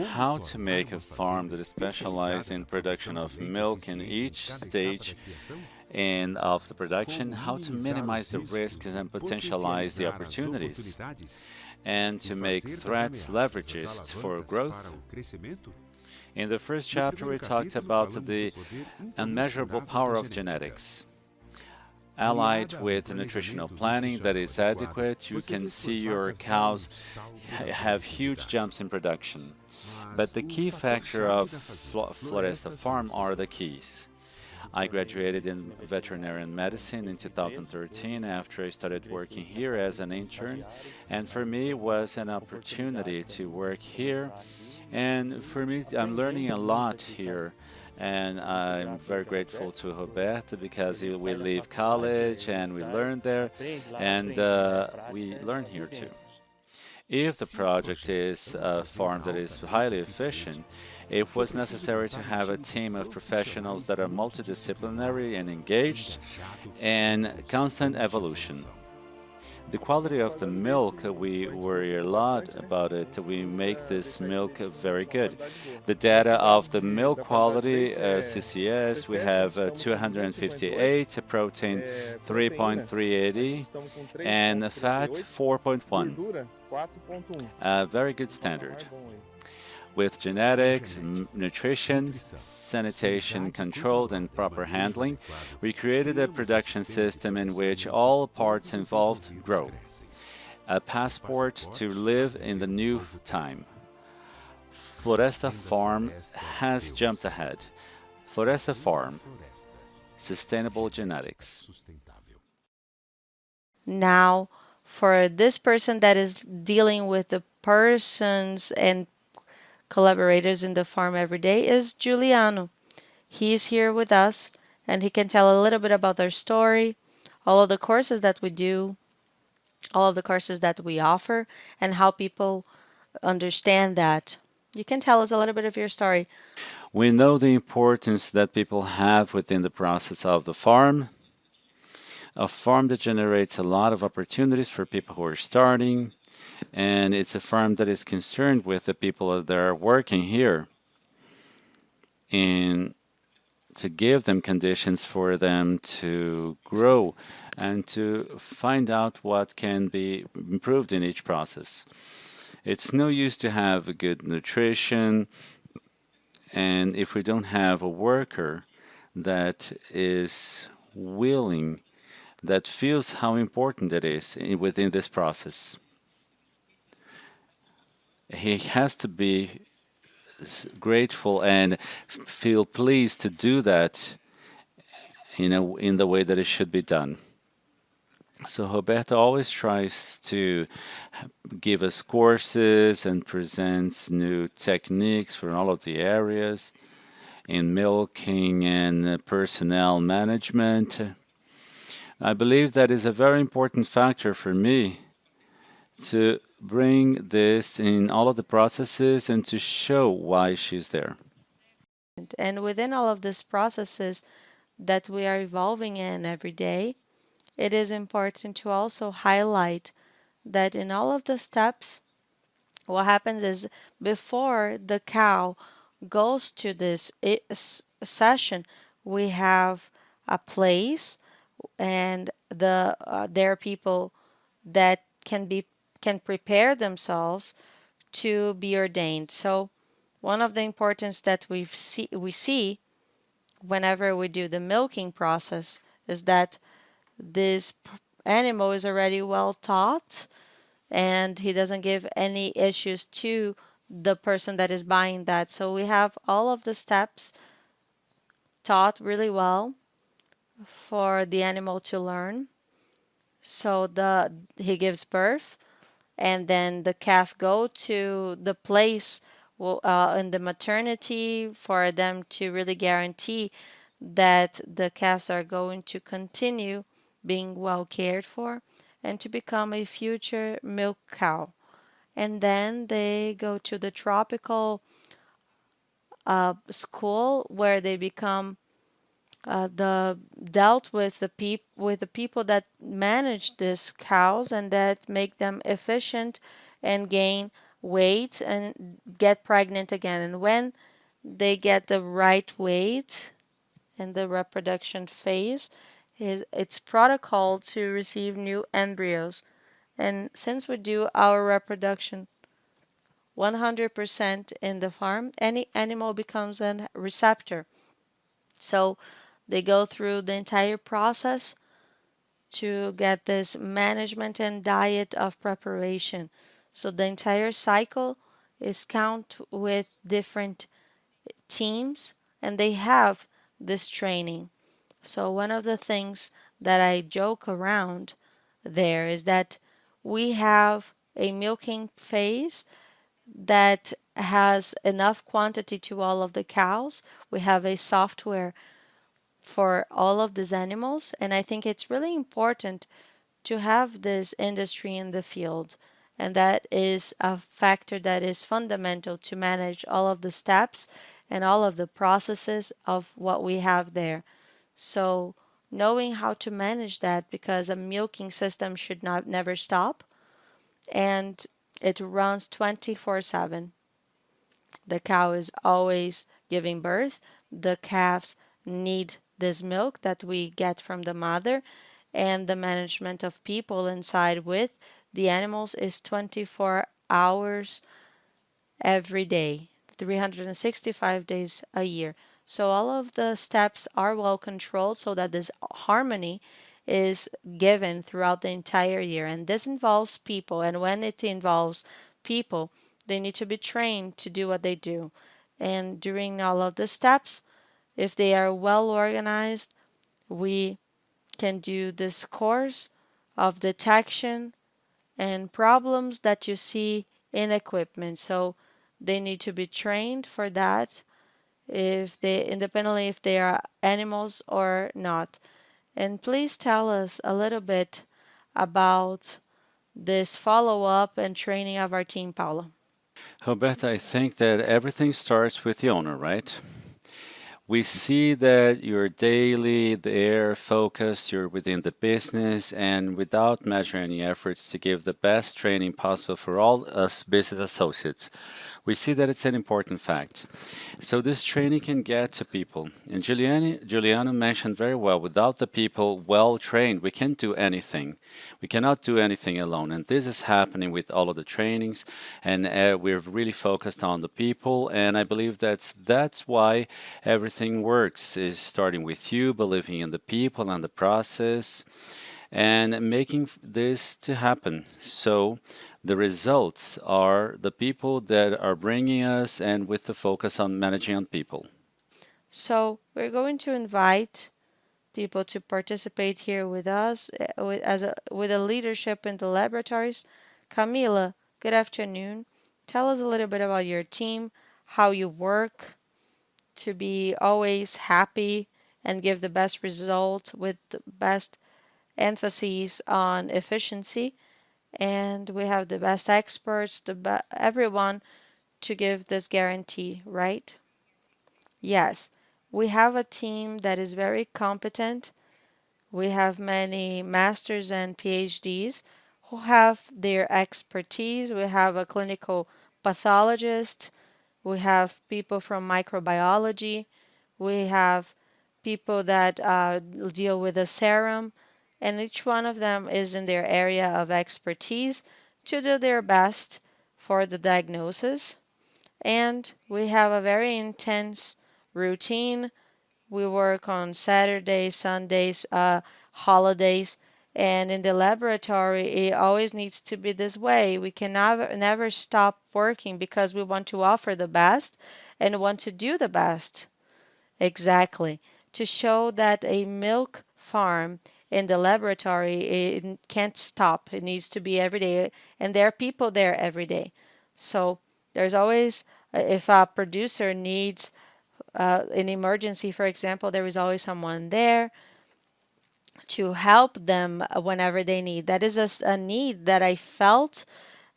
How to make a farm that is specialized in production of milk in each stage and of the production, how to minimize the risks and potentialize the opportunities, and to make threats leverages for growth. In the first chapter, we talked about the unmeasurable power of genetics. Allied with nutritional planning that is adequate, you can see your cows have huge jumps in production. But the key factor of Floresta Farm are the keys. I graduated in veterinary medicine in 2013 after I started working here as an intern, and for me it was an opportunity to work here. And for me, I'm learning a lot here, and I'm very grateful to Roberto because we leave college and we learn there, and we learn here too. If the project is a farm that is highly efficient, it was necessary to have a team of professionals that are multidisciplinary and engaged in constant evolution. The quality of the milk, we worry a lot about it. We make this milk very good. The data of the milk quality, CCS, we have 258, protein 3.380, and the fat 4.1. A very good standard. With genetics, nutrition, sanitation controlled, and proper handling, we created a production system in which all parts involved grow. A passport to live in the new time. Floresta Farm has jumped ahead. Floresta Farm, Sustainable Genetics. Now, for this person that is dealing with the persons and collaborators in the farm every day is Giuliano. He is here with us and he can tell a little bit about our story, all of the courses that we do, all of the courses that we offer, and how people understand that. You can tell us a little bit of your story. We know the importance that people have within the process of the farm, a farm that generates a lot of opportunities for people who are starting, and it's a farm that is concerned with the people that are working here and to give them conditions for them to grow and to find out what can be improved in each process. It's no use to have a good nutrition, and if we don't have a worker that is willing, that feels how important it is within this process. He has to be grateful and feel pleased to do that in the way that it should be done. So Roberto always tries to give us courses and presents new techniques for all of the areas in milking and personnel management. I believe that is a very important factor for me to bring this in all of the processes and to show why she's there. And within all of these processes that we are evolving in every day, it is important to also highlight that in all of the steps, what happens is before the cow goes to this session, we have a place and there are people that can prepare themselves to be ordained. So one of the importance that we see whenever we do the milking process is that this animal is already well taught and he doesn't give any issues to the person that is buying that. So we have all of the steps taught really well for the animal to learn. So the he gives birth and then the calf go to the place in the maternity for them to really guarantee that the calves are going to continue being well cared for and to become a future milk cow. And then they go to the tropical school where they become the dealt with the people that manage these cows and that make them efficient and gain weight and get pregnant again. And when they get the right weight in the reproduction phase, it's protocol to receive new embryos. And since we do our reproduction 100% in the farm, any animal becomes a receptor. So they go through the entire process to get this management and diet of preparation. So the entire cycle is count with different teams and they have this training. So one of the things that I joke around there is that we have a milking phase that has enough quantity to all of the cows. We have a software for all of these animals, and I think it's really important to have this industry in the field. And that is a factor that is fundamental to manage all of the steps and all of the processes of what we have there. So, knowing how to manage that because a milking system should not never stop and it runs 24/7. The cow is always giving birth. The calves need this milk that we get from the mother, and the management of people inside with the animals is 24 hours every day, 365 days a year. So all of the steps are well controlled so that this harmony is given throughout the entire year. And this involves people. And when it involves people, they need to be trained to do what they do. And during all of the steps, If they are well organized, we can do this course of detection and problems that you see in equipment. So they need to be trained for that if they independently if they are animals or not. And please tell us a little bit about this follow up and training of our team, Paula. Roberta, I think that everything starts with the owner, right? We see that you're daily there, focused, you're within the business, and without measuring any efforts to give the best training possible for all us business associates. We see that it's an important fact. So this training can get to people. And Giuliano mentioned very well, without the people well trained, we can't do anything. We cannot do anything alone. And this is happening with all of the trainings. And we're really focused on the people. And I believe that's why everything works, is starting with you, believing in the people and the process and making this to happen. So the results are the people that are bringing us and with the focus on managing on people. So we're going to invite people to participate here with us with a leadership in the laboratories. Camila, good afternoon. Tell us a little bit about your team, how you work to be always happy and give the best result with the best emphasis on efficiency. And we have the best experts, everyone to give this guarantee, right? Yes, we have a team that is very competent. We have many masters and PhDs who have their expertise. We have a clinical pathologist. We have people from microbiology. We have people that deal with the serum. And each one of them is in their area of expertise to do their best for the diagnosis. And we have a very intense routine. We work on Saturdays, Sundays, holidays, and in the laboratory, it always needs to be this way. We can never stop working because we want to offer the best and want to do the best. Exactly. To show that a milk farm in the laboratory, it can't stop. It needs to be every day, and there are people there every day. So there's always, if a producer needs an emergency, for example, there is always someone there to help them whenever they need. That is a need that I felt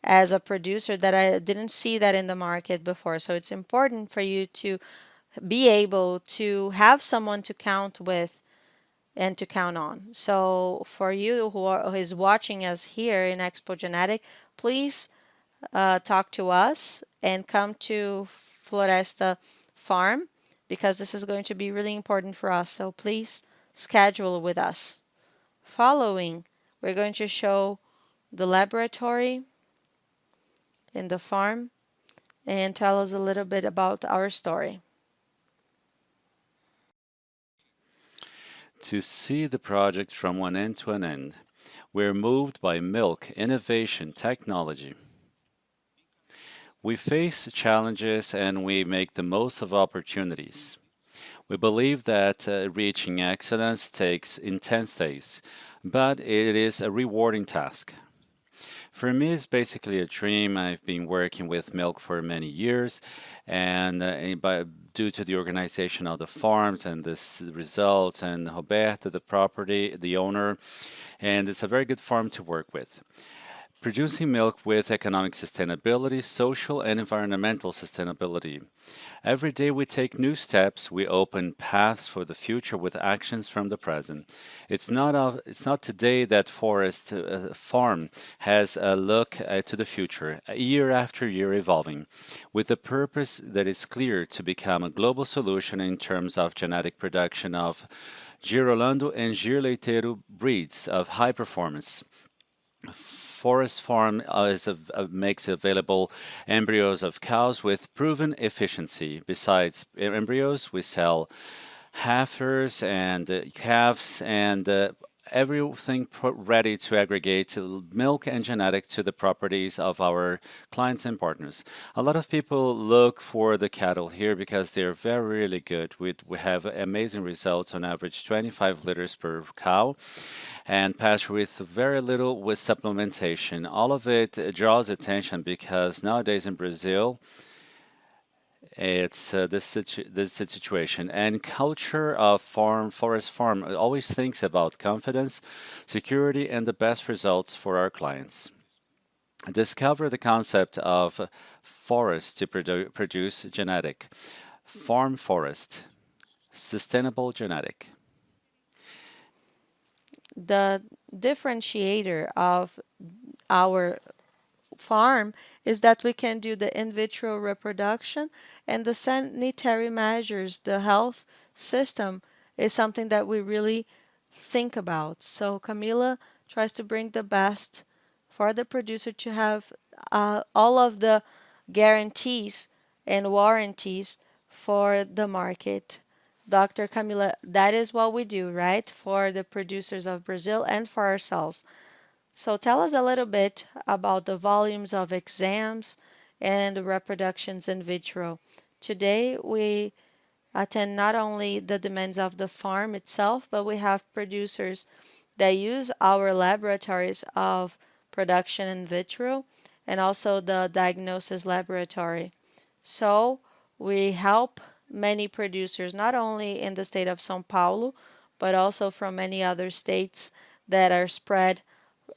as a producer that I didn't see that in the market before. So it's important for you to be able to have someone to count with and to count on. So for you who is watching us here in Expogenetic, please talk to us and come to Floresta Farm because this is going to be really important for us. So please schedule with us. Following, we're going to show the laboratory in the farm and tell us a little bit about our story. To see the project from one end to an end, we're moved by milk, innovation, technology. We face challenges and we make the most of opportunities. We believe that reaching excellence takes intense days, but it is a rewarding task. For me, it's basically a dream. I've been working with milk for many years, and due to the organization of the farms and this results, and Roberto, the property, the owner, and it's a very good farm to work with. Producing milk with economic sustainability, social and environmental sustainability. Every day we take new steps, we open paths for the future with actions from the present. It's not today that Forest Farm has a look to the future, year after year evolving, with a purpose that is clear to become a global solution in terms of genetic production of Girolando and Gir Leiteiro breeds of high performance. Forest Farm makes available embryos of cows with proven efficiency. Besides embryos, we sell heifers and calves and everything ready to aggregate milk and genetic to the properties of our clients and partners. A lot of people look for the cattle here because they're very really good. We have amazing results, on average 25 liters per cow, and pasture with very little with supplementation. All of it draws attention because nowadays in Brazil, it's this situation, and culture of forest farm always thinks about confidence, security, and the best results for our clients. Discover the concept of forest to produce genetic, farm forest, sustainable genetic. The differentiator of our farm is that we can do the in vitro reproduction and the sanitary measures, the health system is something that we really think about. So Camila tries to bring the best for the producer to have all of the guarantees and warranties for the market. Dr. Camila, that is what we do, right? For the producers of Brazil and for ourselves. So tell us a little bit about the volumes of exams and reproductions in vitro. Today, we attend not only the demands of the farm itself, but we have producers that use our laboratories of production in vitro and also the diagnosis laboratory. So we help many producers, not only in the state of São Paulo, but also from many other states that are spread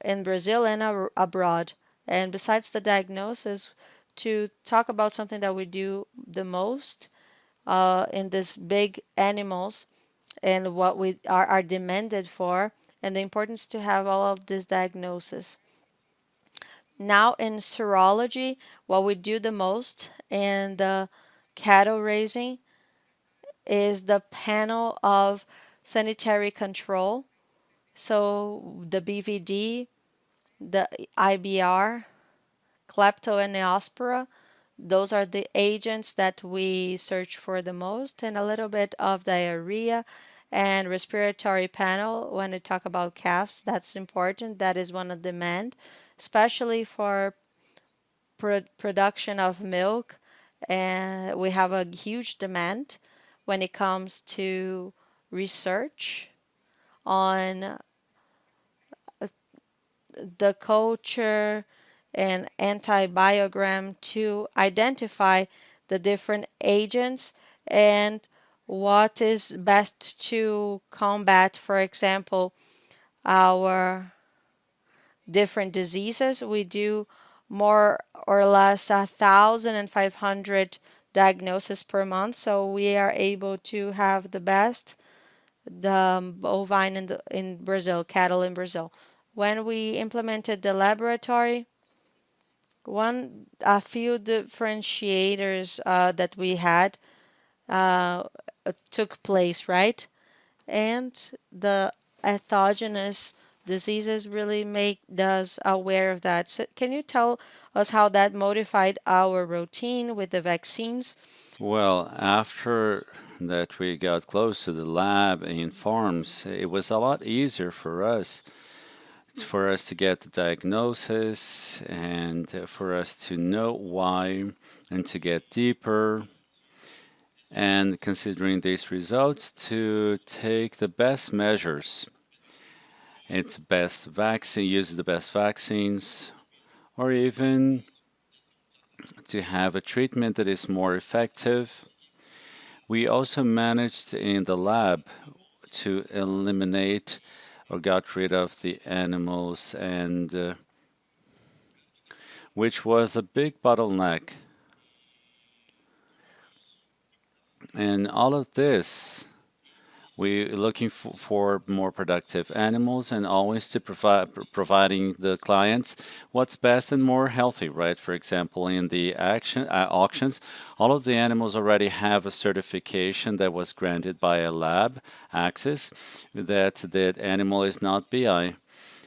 in Brazil and abroad. And besides the diagnosis, to talk about something that we do the most in these big animals and what we are demanded for, and the importance to have all of this diagnosis. Now, in serology, what we do the most in the cattle raising is the panel of sanitary control. So, the BVD, the IBR, Klepto and Neospora. Those are the agents that we search for the most, and a little bit of diarrhea and respiratory panel. When we talk about calves, that's important. That is one of the demand, especially for production of milk. And we have a huge demand when it comes to research on the culture and antibiogram to identify the different agents and what is best to combat, for example, our different diseases. We do more or less 1,500 diagnoses per month, so we are able to have the best the bovine in Brazil, cattle in Brazil. When we implemented the laboratory, a few differentiators that we had uh, took place, right? And the ethogenous diseases really make us aware of that. So can you tell us how that modified our routine with the vaccines? Well, after that we got close to the lab in farms, it was a lot easier for us. It's for us to get the diagnosis and for us to know why and to get deeper. And considering these results, to take the best measures. It's best vaccine, use the best vaccines, or even to have a treatment that is more effective. We also managed in the lab to eliminate or got rid of the animals, and which was a big bottleneck. And all of this, we looking for more productive animals and always to providing the clients what's best and more healthy, right? For example, in the auctions, all of the animals already have a certification that was granted by a lab access that that animal is not BI.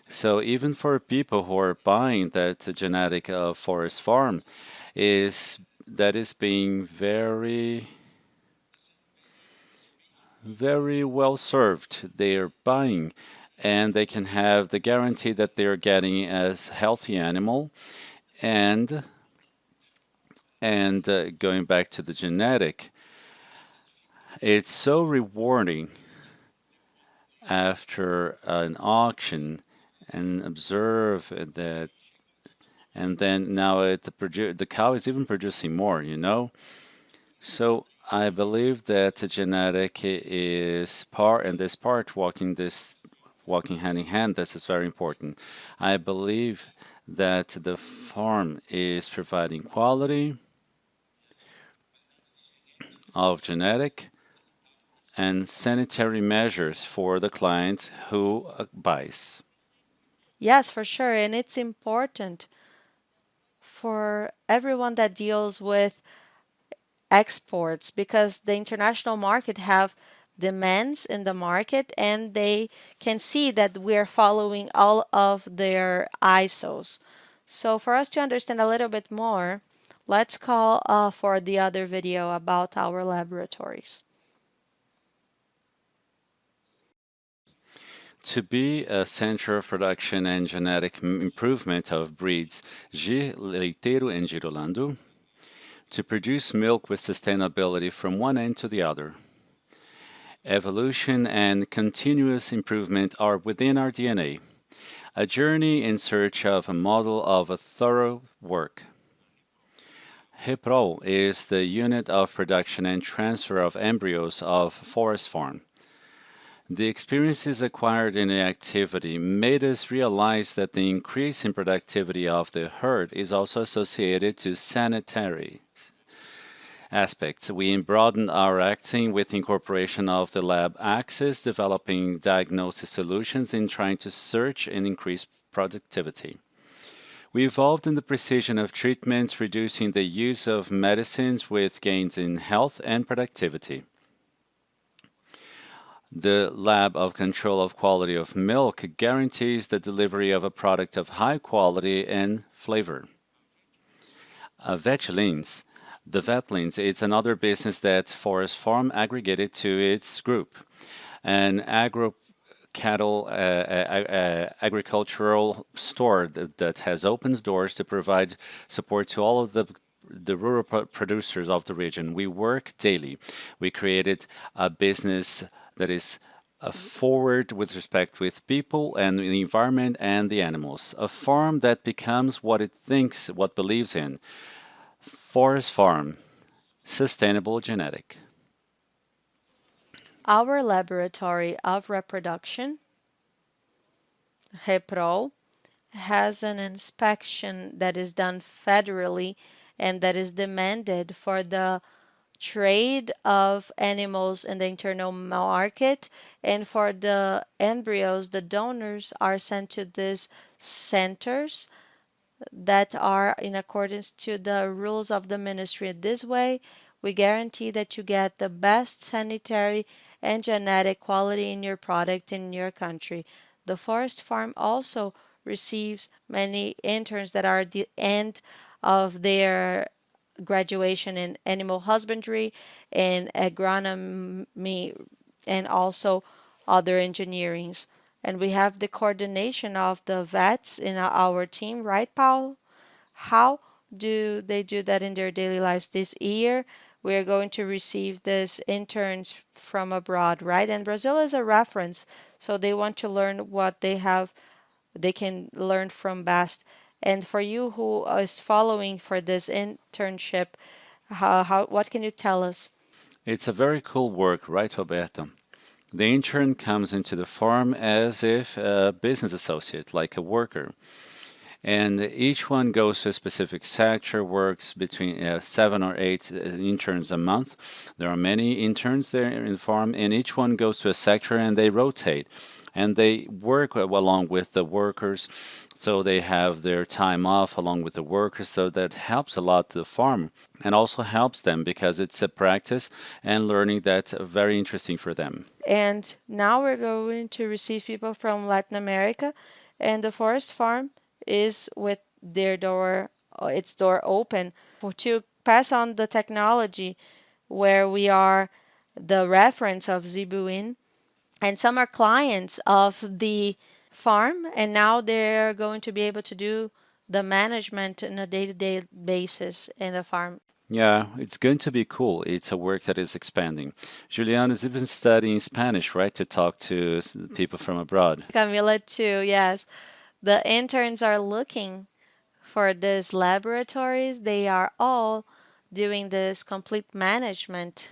So even for people who are buying that genetic forest farm, is that is being very well served. They are buying and they can have the guarantee that they're getting a healthy animal. And going back to the genetic, it's so rewarding after an auction and observe that, and then now the cow is even producing more, you know. So I believe that the genetic is part, and this part walking hand in hand. This is very important. I believe that the farm is providing quality of genetic and sanitary measures for the client who buys. Yes, for sure. And it's important for everyone that deals with exports because the international market have demands in the market and they can see that we're following all of their ISOs. So for us to understand a little bit more, let's call for the other video about our laboratories. To be a center of production and genetic improvement of breeds G. leiteiro and Girolando, to produce milk with sustainability from one end to the other. Evolution and continuous improvement are within our DNA, a journey in search of a model of a thorough work. HIPRO is the unit of production and transfer of embryos of forest farm. The experiences acquired in the activity made us realize that the increase in productivity of the herd is also associated to sanitary aspects. We broadened our acting with incorporation of the lab access, developing diagnosis solutions in trying to search and increase productivity. We evolved in the precision of treatments, reducing the use of medicines with gains in health and productivity. The Lab of Control of Quality of Milk guarantees the delivery of a product of high quality and flavor. Vetlins, the Vetlins, it's another business that Forest Farm aggregated to its group, an agricultural store that has opened doors to provide support to all of the rural producers of the region. We work daily. We created a business that is forward with respect with people and the environment and the animals. A farm that becomes what it thinks, what believes in. Forest Farm, sustainable genetic. Our laboratory of reproduction, HEPRO, has an inspection that is done federally and that is demanded for the trade of animals in the internal market, and for the embryos the donors are sent to these centers that are in accordance to the rules of the ministry. This way, we guarantee that you get the best sanitary and genetic quality in your product in your country. The forest farm also receives many interns that are at the end of their graduation in animal husbandry and agronomy and also other engineerings. And we have the coordination of the vets in our team, right, Paul? How do they do that in their daily lives this year? We are going to receive these interns from abroad, right? And Brazil is a reference, so they want to learn what they have, they can learn from best. And for you who is following for this internship, what can you tell us? It's a very cool work, right, Roberta? The intern comes into the farm as if a business associate, like a worker. And each one goes to a specific sector, works between 7 or 8 interns a month. There are many interns there in the farm, and each one goes to a sector and they rotate. And they work along with the workers, so they have their time off along with the workers. So that helps a lot the farm and also helps them because it's a practice and learning that's very interesting for them. And now we're going to receive people from Latin America, and the forest farm is with their door, its door open to pass on the technology where we are the reference of Zebuin. And some are clients of the farm, and now they're going to be able to do the management on a day-to-day basis in the farm. Yeah, it's going to be cool. It's a work that is expanding. Juliana is even studying Spanish, right, to talk to people from abroad. Camila too, yes. The interns are looking for these laboratories. They are all doing this complete management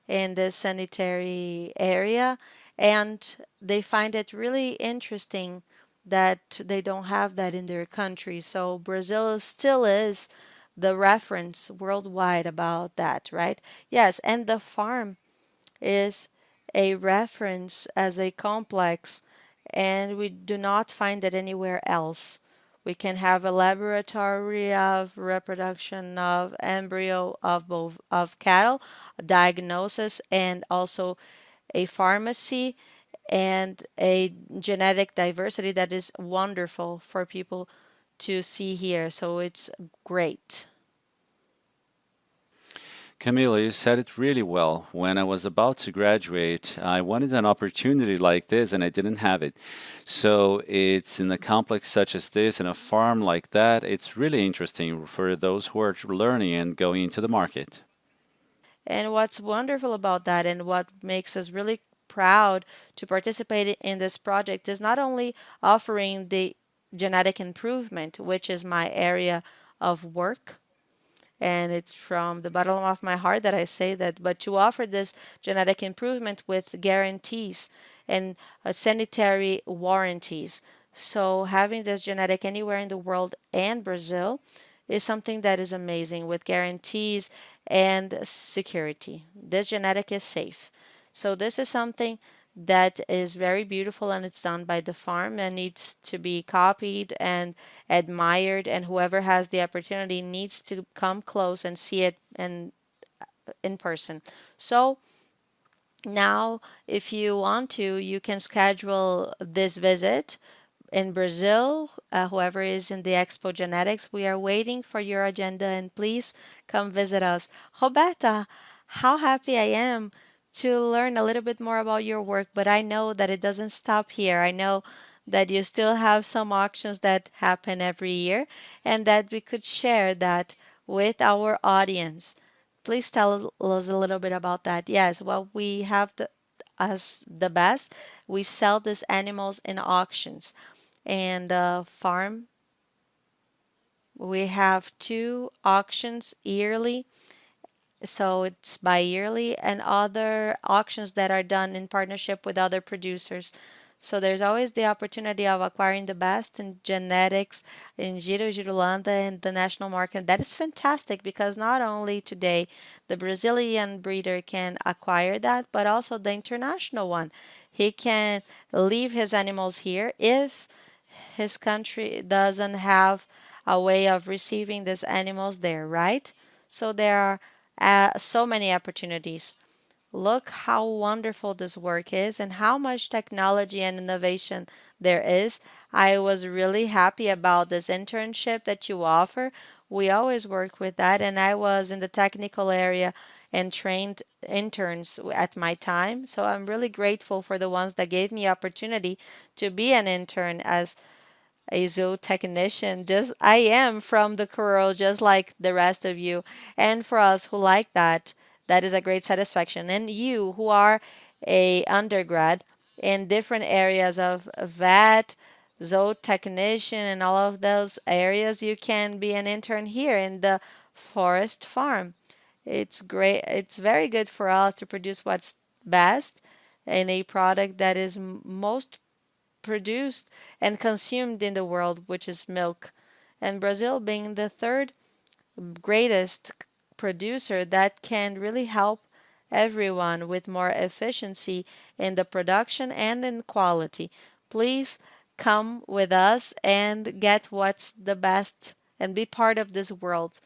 in the sanitary area, and they find it really interesting that they don't have that in their country. So Brazil still is the reference worldwide about that, right? Yes, and the farm is a reference as a complex, and we do not find it anywhere else. We can have a laboratory of reproduction of embryo of both of cattle, a diagnosis, and also a pharmacy and a genetic diversity that is wonderful for people to see here. So it's great. Camila, you said it really well. When I was about to graduate, I wanted an opportunity like this and I didn't have it. So it's in a complex such as this, in a farm like that, it's really interesting for those who are learning and going into the market. And what's wonderful about that and what makes us really proud to participate in this project is not only offering the genetic improvement, which is my area of work, and it's from the bottom of my heart that I say that, but to offer this genetic improvement with guarantees and sanitary warranties. So having this genetic anywhere in the world and Brazil is something that is amazing with guarantees and security. This genetic is safe. So this is something that is very beautiful and it's done by the farm and needs to be copied and admired, and whoever has the opportunity needs to come close and see it in person. So now, if you want to, you can schedule this visit in Brazil. Whoever is in the Expo Genetics, we are waiting for your agenda and please come visit us. Roberta, how happy I am to learn a little bit more about your work, but I know that it doesn't stop here. I know that you still have some auctions that happen every year and that we could share that with our audience. Please tell us a little bit about that. Yes, well, we have the as the best. We sell these animals in auctions. And farm, we have two auctions yearly, so it's bi-yearly, and other auctions that are done in partnership with other producers. So there's always the opportunity of acquiring the best in genetics in Giro, Girolanda, and the national market. That is fantastic because not only today the Brazilian breeder can acquire that, but also the international one. He can leave his animals here if his country doesn't have a way of receiving these animals there, right? So there are so many opportunities. Look how wonderful this work is and how much technology and innovation there is. I was really happy about this internship that you offer. We always work with that, and I was in the technical area and trained interns at my time. So I'm really grateful for the ones that gave me opportunity to be an intern as a zootechnician. Just I am from the corral, just like the rest of you. And for us who like that, that is a great satisfaction. And you who are a undergrad in different areas of vet, zootechnician, and all of those areas, you can be an intern here in the forest farm. It's great. It's very good for us to produce what's best in a product that is most produced and consumed in the world, which is milk. And Brazil being the third greatest producer, that can really help everyone with more efficiency in the production and in quality. Please come with us and get what's the best and be part of this world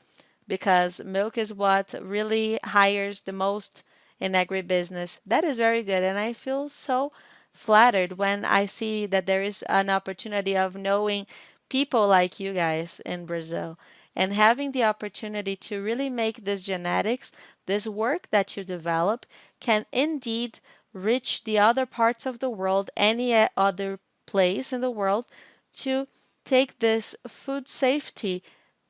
because milk is what really hires the most in agribusiness. That is very good. And I feel so flattered when I see that there is an opportunity of knowing people like you guys in Brazil and having the opportunity to really make this genetics, this work that you develop, can indeed reach the other parts of the world, any other place in the world, to take this food safety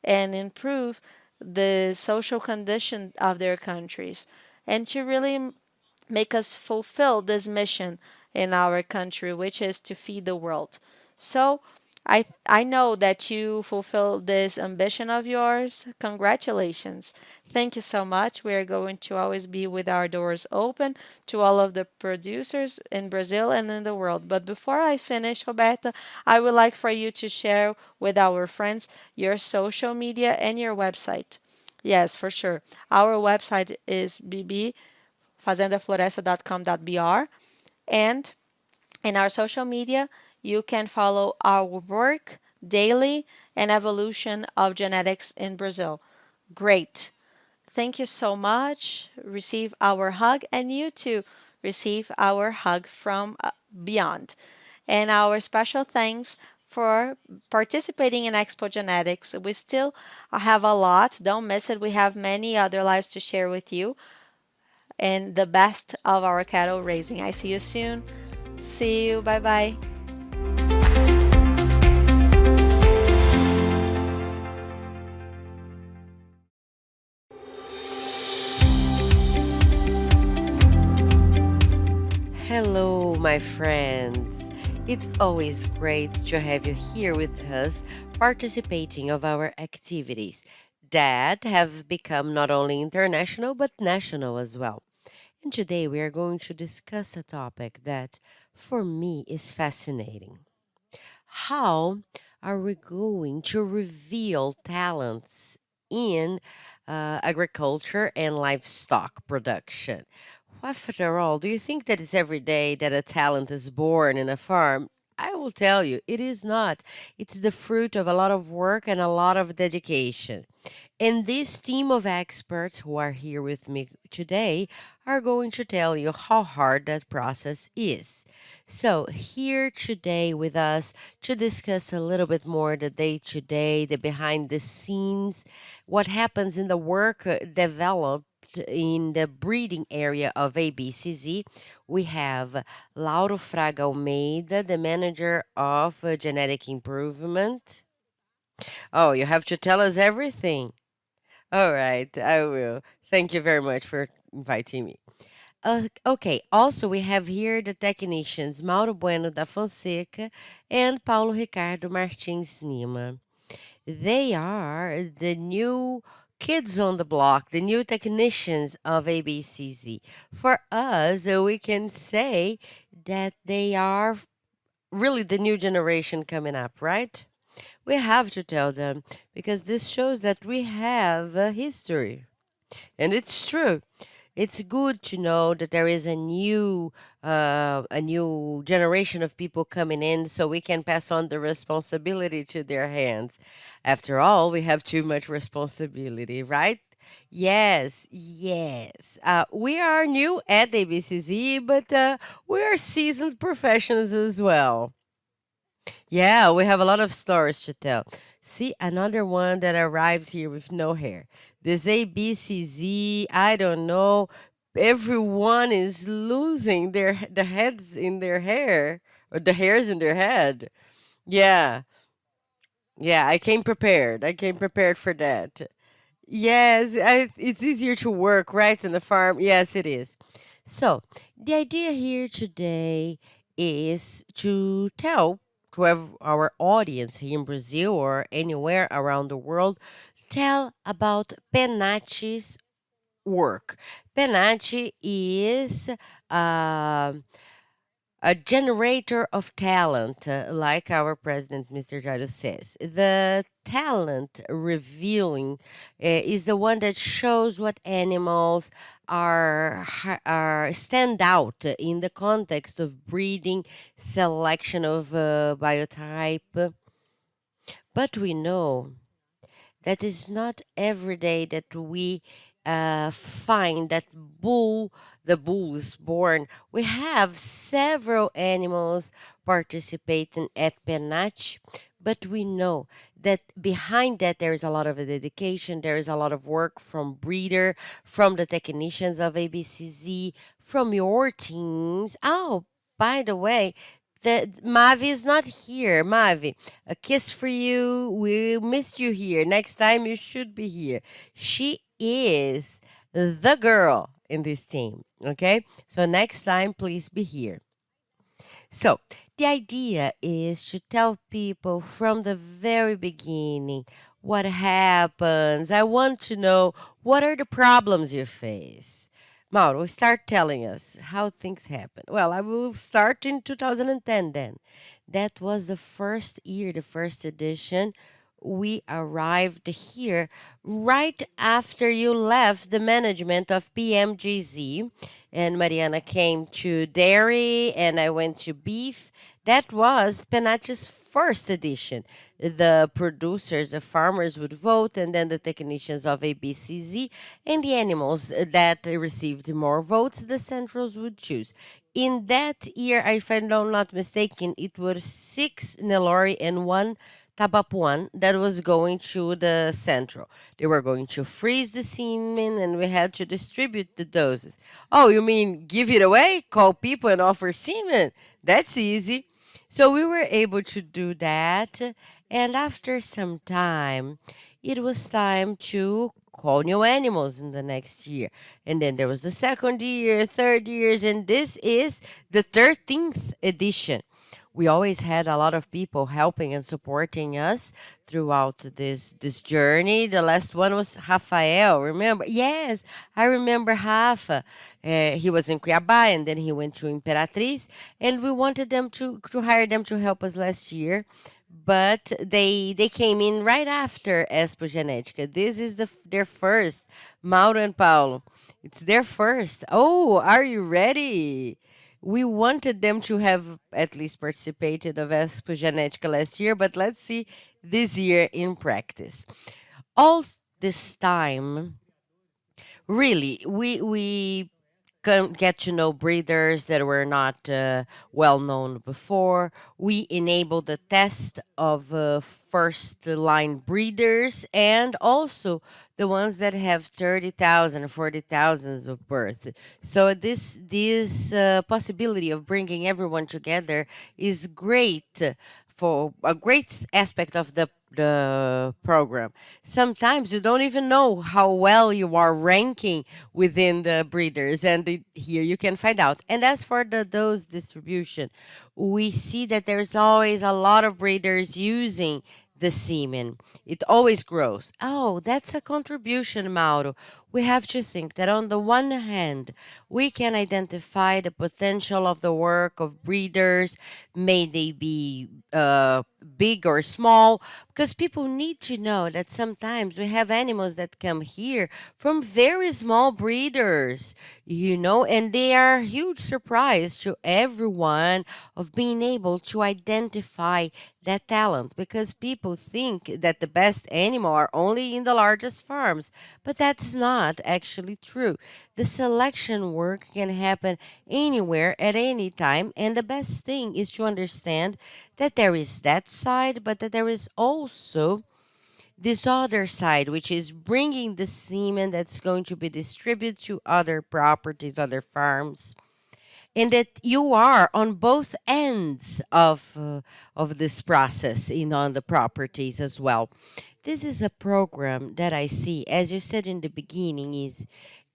and improve the social condition of their countries, and to really make us fulfill this mission in our country, which is to feed the world. So I know that you fulfill this ambition of yours. Congratulations. Thank you so much. We are going to always be with our doors open to all of the producers in Brazil and in the world. But before I finish, Roberta, I would like for you to share with our friends your social media and your website. Yes, for sure. Our website is bbfazendafloresta.com.br, and in our social media, you can follow our work daily and evolution of genetics in Brazil. Great. Thank you so much. Receive our hug, and you too receive our hug from beyond. And our special thanks for participating in Expo Genetics. We still have a lot. Don't miss it. We have many other lives to share with you and the best of our cattle raising. I see you soon. See you. Bye bye. Hello, my friends. It's always great to have you here with us participating of our activities that have become not only international but national as well. And today we are going to discuss a topic that for me is fascinating. How are we going to reveal talents in agriculture and livestock production? After all, do you think that it's every day that a talent is born in a farm? I will tell you, it is not. It's the fruit of a lot of work and a lot of dedication. And this team of experts who are here with me today are going to tell you how hard that process is. So, here today with us to discuss a little bit more the day to day, the behind the scenes, what happens in the work developed in the breeding area of ABCZ, we have Lauro Fraga Almeida, the manager of genetic improvement. Oh, you have to tell us everything. All right, I will. Thank you very much for inviting me. Okay, also we have here the technicians Mauro Bueno da Fonseca and Paulo Ricardo Martins Lima. They are the new kids on the block, the new technicians of ABCZ. For us, we can say that they are really the new generation coming up, right? We have to tell them because this shows that we have a history. And it's true. It's good to know that there is a new generation of people coming in, so we can pass on the responsibility to their hands. After all, we have too much responsibility, right? Yes, yes. We are new at ABCZ, but we are seasoned professionals as well. Yeah, we have a lot of stories to tell. See, another one that arrives here with no hair. This ABCZ, I don't know. Everyone is losing the heads in their hair or the hairs in their head. Yeah, yeah, I came prepared. I came prepared for that. Yes, it's easier to work, right, in the farm. Yes, it is. So, the idea here today is to tell to have our audience here in Brazil or anywhere around the world, tell about Penachi's work. Penachi is um a generator of talent, like our president, Mr. Jairo says. The talent revealing is the one that shows what animals are stand out in the context of breeding, selection of biotype. But we know that is not every day that we find that the bull is born. We have several animals participating at Penach, but we know that behind that there is a lot of dedication, there is a lot of work from breeder, from the technicians of ABCZ, from your teams. Oh, by the way, the Mavi is not here. Mavi, a kiss for you. We missed you here. Next time you should be here. She is the girl in this team. Okay, so next time please be here. So, the idea is to tell people from the very beginning what happens. I want to know what are the problems you face. Mauro, start telling us how things happen. Well, I will start in 2010 then. That was the first year, the first edition. We arrived here right after you left the management of PMGZ, and Mariana came to dairy and I went to beef. That was Penache's first edition. The producers, the farmers would vote, and then the technicians of ABCZ and the animals that received more votes, the centrals would choose. In that year, if I'm not mistaken, it was six Nelore and one Tabapuan that was going to the central. They were going to freeze the semen and we had to distribute the doses. Oh, you mean give it away? Call people and offer semen? That's easy. So we were able to do that. And after some time, it was time to call new animals in the next year. And then there was the second year, third years, and this is the 13th edition. We always had a lot of people helping and supporting us throughout this journey. The last one was Rafael. Remember? Yes, I remember Rafa. He was in Cuiabá and then he went to Imperatriz, and we wanted them to hire them to help us last year. But they came in right after Expogenetica. This is their first, Mauro and Paulo. It's their first. Oh, are you ready? We wanted them to have at least participated of Expogenetica last year, but let's see this year in practice. All this time, really, we get to know breeders that were not well known before. We enable the test of first line breeders and also the ones that have 30,000, 40,000 of birth. So this possibility of bringing everyone together is great for a great aspect of the program. Sometimes you don't even know how well you are ranking within the breeders, and here you can find out. And as for the dose distribution, we see that there's always a lot of breeders using the semen. It always grows. Oh, that's a contribution, Mauro. We have to think that on the one hand, we can identify the potential of the work of breeders, may they be big or small, because people need to know that sometimes we have animals that come here from very small breeders, and they are a huge surprise to everyone of being able to identify that talent, because people think that the best animal are only in the largest farms, but that's not actually true. The selection work can happen anywhere at any time, and the best thing is to understand that there is that side, but that there is also this other side, which is bringing the semen that's going to be distributed to other properties, other farms, and that you are on both ends of this process in on the properties as well. This is a program that I see, as you said in the beginning,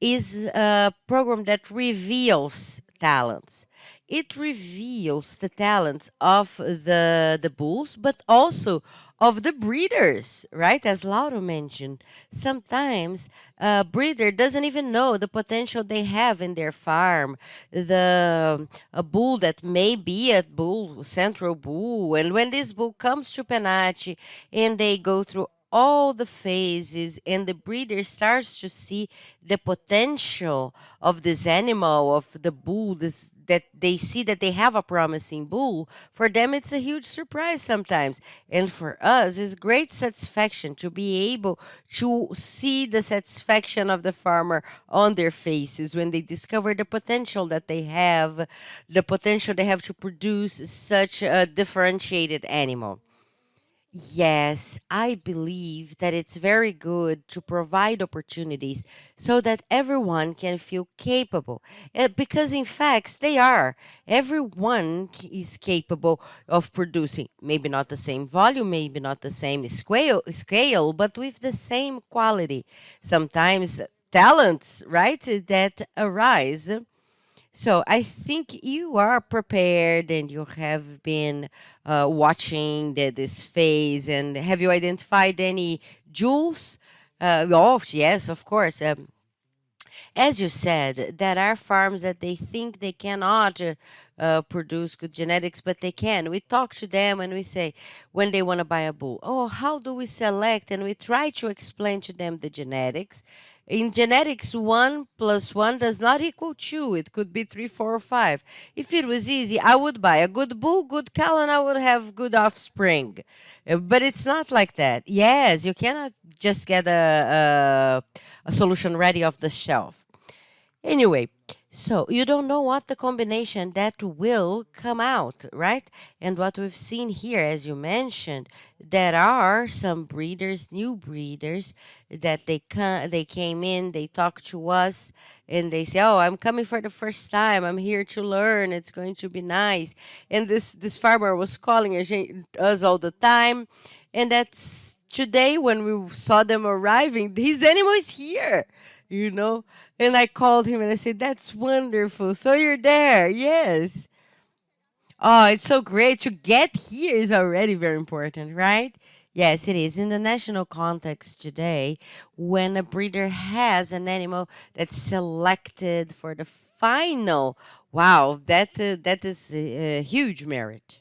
is a program that reveals talents. It reveals the talents of the bulls, but also of the breeders, right? As Lauro mentioned, sometimes a breeder doesn't even know the potential they have in their farm. A bull that may be a bull, central bull, and when this bull comes to Penati and they go through all the phases and the breeder starts to see the potential of this animal, of the bull, that they see that they have a promising bull, for them it's a huge surprise sometimes. And for us, it's great satisfaction to be able to see the satisfaction of the farmer on their faces when they discover the potential that they have, the potential they have to produce such a differentiated animal. Yes, I believe that it's very good to provide opportunities so that everyone can feel capable. Because, in fact, they are. Everyone is capable of producing, maybe not the same volume, maybe not the same scale, but with the same quality. Sometimes talents, right, that arise. So I think you are prepared and you have been watching this phase. And have you identified any jewels? Oh, yes, of course. As you said, there are farms that they think they cannot produce good genetics, but they can. We talk to them and we say, when they want to buy a bull, oh, how do we select? And we try to explain to them the genetics. In genetics, 1 plus 1 does not equal 2. It could be 3, 4, or 5. If it was easy, I would buy a good bull, good cow, and I would have good offspring. But it's not like that. Yes, you cannot just get a solution ready off the shelf. Anyway, so you don't know what the combination that will come out, right? And what we've seen here, as you mentioned, there are some breeders, new breeders, that they came in, they talk to us, and they say, "Oh, I'm coming for the first time. I'm here to learn. It's going to be nice." And this farmer was calling us all the time, and that's today when we saw them arriving. His animal is here, you know. And I called him and I said, "That's wonderful. So you're there." Yes. Oh, it's so great to get here is already very important, right? Yes, it is. In the national context today, when a breeder has an animal that's selected for the final, wow, that is a huge merit.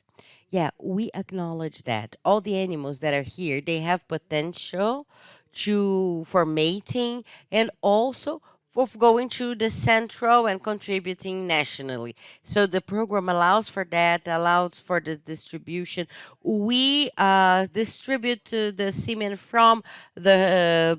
Yeah, we acknowledge that all the animals that are here, they have potential to for mating and also for going to the central and contributing nationally. So the program allows for that, allows for the distribution. We distribute the semen from the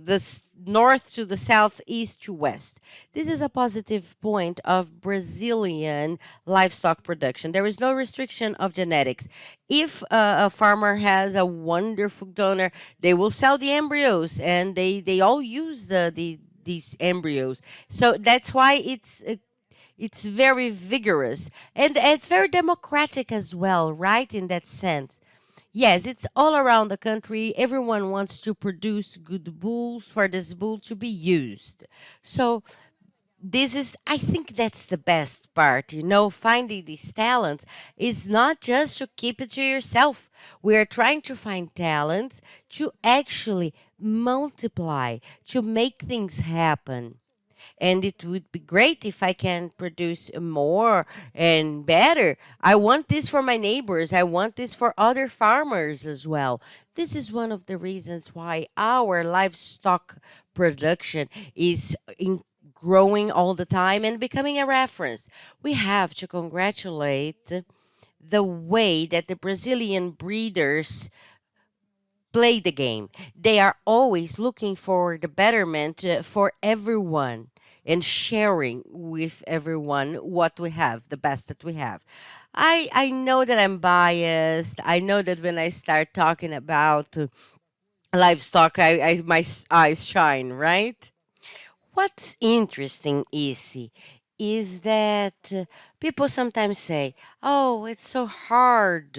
north to the south, east to west. This is a positive point of Brazilian livestock production. There is no restriction of genetics. If a farmer has a wonderful donor, they will sell the embryos, and they all use these embryos. So that's why it's very vigorous and it's very democratic as well, right? In that sense. Yes, it's all around the country. Everyone wants to produce good bulls for this bull to be used. So this is, I think that's the best part, finding these talents is not just to keep it to yourself. We are trying to find talents to actually multiply, to make things happen. And it would be great if I can produce more and better. I want this for my neighbors. I want this for other farmers as well. This is one of the reasons why our livestock production is growing all the time and becoming a reference. We have to congratulate the way that the Brazilian breeders play the game. They are always looking for the betterment for everyone and sharing with everyone what we have, the best that we have. I know that I'm biased. I know that when I start talking about livestock, eyes shine, right? What's interesting, Issy, is that people sometimes say, "Oh, it's so hard."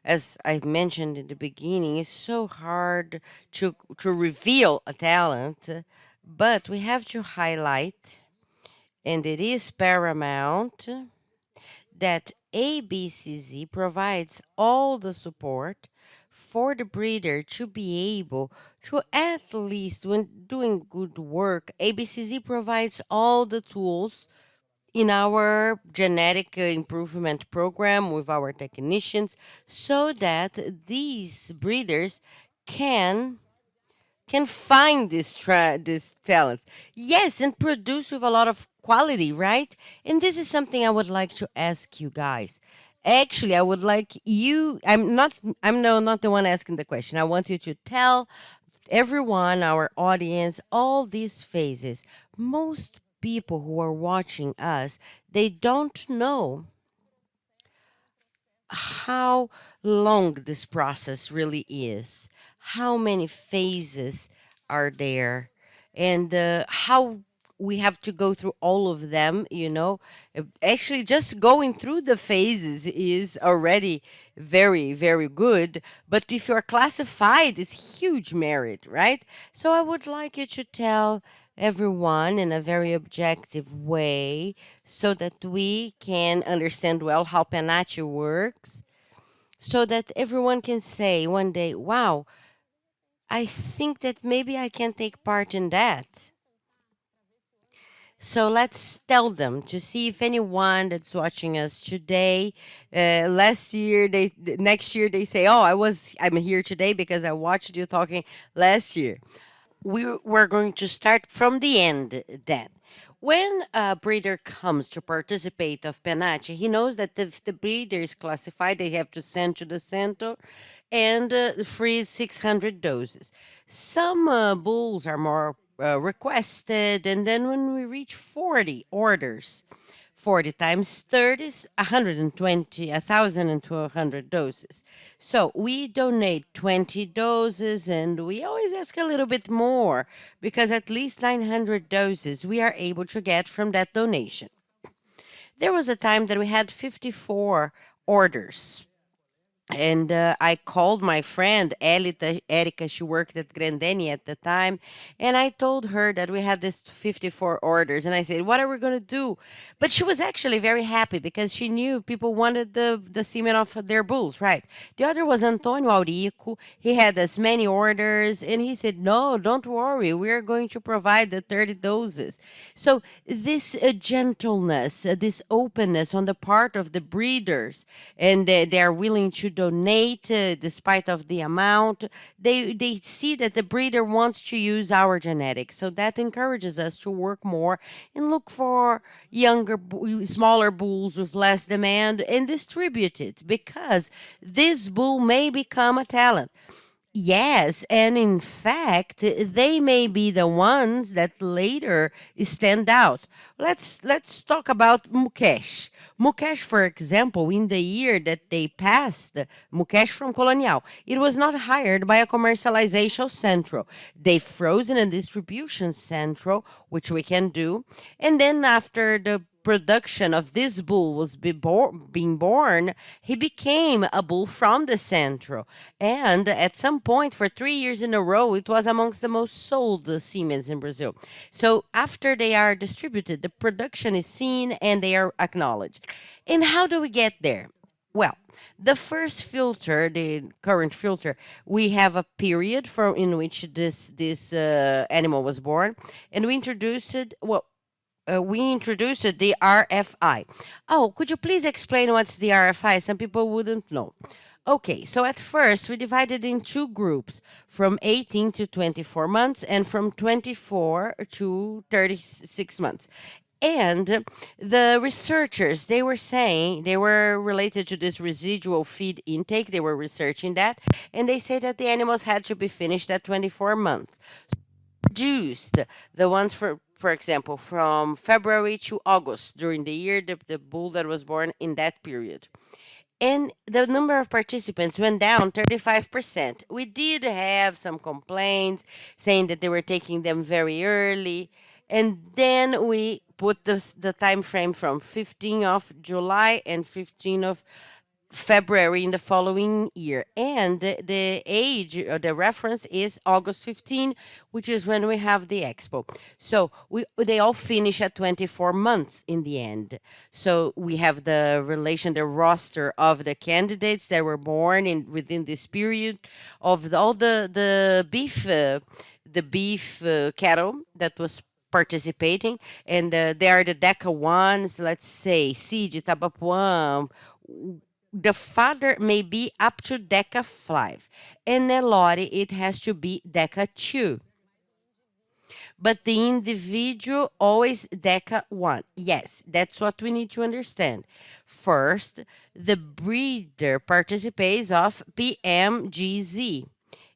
As I mentioned in the beginning, it's so hard to reveal a talent, but we have to highlight, and it is paramount, that ABCZ provides all the support for the breeder to be able to, at least when doing good work, ABCZ provides all the tools in our genetic improvement program with our technicians so that these breeders can find these talents. Yes, and produce with a lot of quality, right? And this is something I would like to ask you guys. Actually, I would like you. I'm no not the one asking the question. I want you to tell everyone, our audience, all these phases. Most people who are watching us, they don't know how long this process really is, how many phases are there, and how we have to go through all of them, you know. Actually, just going through the phases is already very, very good. But if you're classified, it's huge merit, right? So I would like you to tell everyone in a very objective way so that we can understand well how Penachi works, so that everyone can say one day, wow, I think that maybe I can take part in that. So let's tell them to see if anyone that's watching us today, last year, next year they say, "Oh, I'm here today because I watched you talking last year." We're going to start from the end then. When a breeder comes to participate of Penache, he knows that if the breeder is classified, they have to send to the center and freeze 600 doses. Some bulls are more requested, and then when we reach 40 orders, 40 times 30 is 120, 1,200 doses. So we donate 20 doses and we always ask a little bit more because at least 900 doses we are able to get from that donation. There was a time that we had 54 orders, and I called my friend Elita Erica. She worked at Grandeni at the time, and I told her that we had this 54 orders. And I said, "What are we going to do?" But she was actually very happy because she knew people wanted the semen of their bulls, right? The other was Antonio Aurico. He had as many orders, and he said, "No, don't worry. We are going to provide the 30 doses." So this gentleness, this openness on the part of the breeders, and they are willing to donate despite of the amount. They see that the breeder wants to use our genetics, so that encourages us to work more and look for smaller bulls with less demand and distribute it, because this bull may become a talent. Yes, and in fact, they may be the ones that later stand out. Let's talk about Mukesh. Mukesh, for example, in the year that they passed, Mukesh from Colonial, it was not hired by a commercialization central. They frozen a distribution central, which we can do, and then after the production of this bull was being born, he became a bull from the central. And at some point, for 3 years in a row, it was amongst the most sold Siemens in Brazil. So after they are distributed, the production is seen and they are acknowledged. And how do we get there? Well, the first filter, the current filter, we have a period from in which this animal was born, and we introduced the RFI. Oh, could you please explain what's the RFI? Some people wouldn't know. Okay, so at first we divided in two groups, from 18 to 24 months and from 24 to 36 months. And the researchers, they were saying, they were related to this residual feed intake, they were researching that, and they say that the animals had to be finished at 24 months. Reduced the ones, for example, from February to August during the year, the bull that was born in that period, and the number of participants went down 35%. We did have some complaints saying that they were taking them very early. And then we put the time frame from 15th of July and 15th of February in the following year. And the age or the reference is August 15, which is when we have the expo. So they all finish at 24 months in the end. So we have the relation, the roster of the candidates that were born in within this period of all the beef cattle that was participating, and they are the DECA ones, let's say Cid, Tabapuã. The father may be up to DECA 5, and Nelore it has to be DECA 2, but the individual always DECA 1. Yes, that's what we need to understand. First, the breeder participates of PMGZ,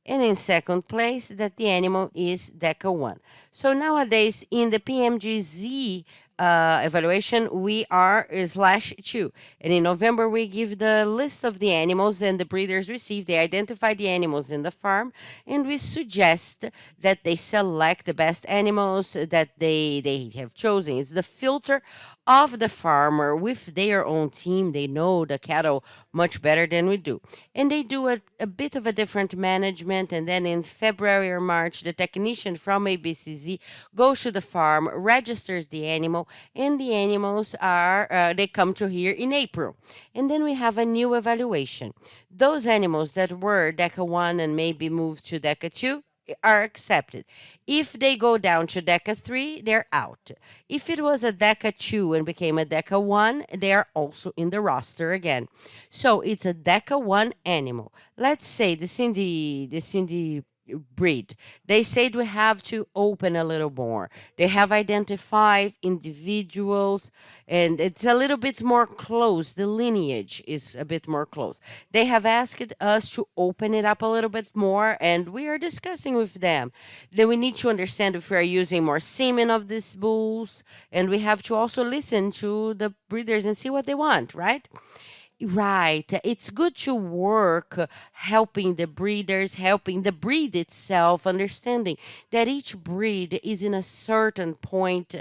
and in second place that the animal is DECA 1. So nowadays in the PMGZ evaluation, we are slash two. And in November, we give the list of the animals and the breeders receive. They identify the animals in the farm, and we suggest that they select the best animals that they have chosen. It's the filter of the farmer with their own team. They know the cattle much better than we do. And they do a bit of a different management. And then in February or March, the technician from ABCZ goes to the farm, registers the animal, and the animals they come to here in April. And then we have a new evaluation. Those animals that were DECA 1 and maybe moved to DECA 2 are accepted. If they go down to DECA 3, they're out. If it was a DECA 2 and became a DECA 1, they are also in the roster again. So it's a DECA 1 animal. Let's say the Cindy breed. They said we have to open a little more. They have identified individuals and it's a little bit more close. The lineage is a bit more close. They have asked us to open it up a little bit more, and we are discussing with them. Then we need to understand if we are using more semen of these bulls, and we have to also listen to the breeders and see what they want, right? Right. It's good to work helping the breeders, helping the breed itself, understanding that each breed is in a certain point.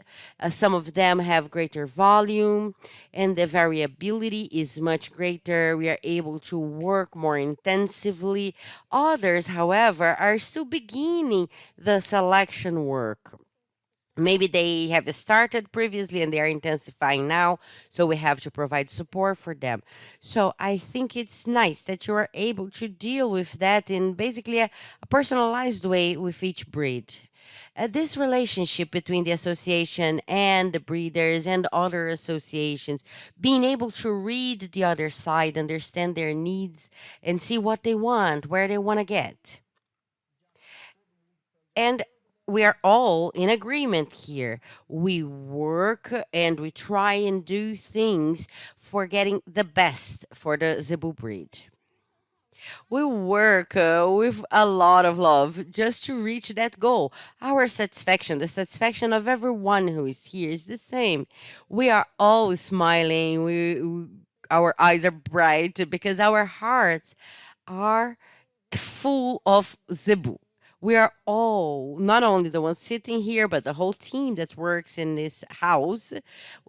Some of them have greater volume and the variability is much greater. We are able to work more intensively. Others, however, are still beginning the selection work. Maybe they have started previously and they are intensifying now, so we have to provide support for them. So I think it's nice that you are able to deal with that in basically a personalized way with each breed. This relationship between the association and the breeders and other associations, being able to read the other side, understand their needs, and see what they want, where they want to get. And we are all in agreement here. We work and we try and do things for getting the best for the Zebu breed. We work with a lot of love just to reach that goal. Our satisfaction, the satisfaction of everyone who is here, is the same. We are all smiling. Our eyes are bright because our hearts are full of zebu. We are all, not only the ones sitting here, but the whole team that works in this house.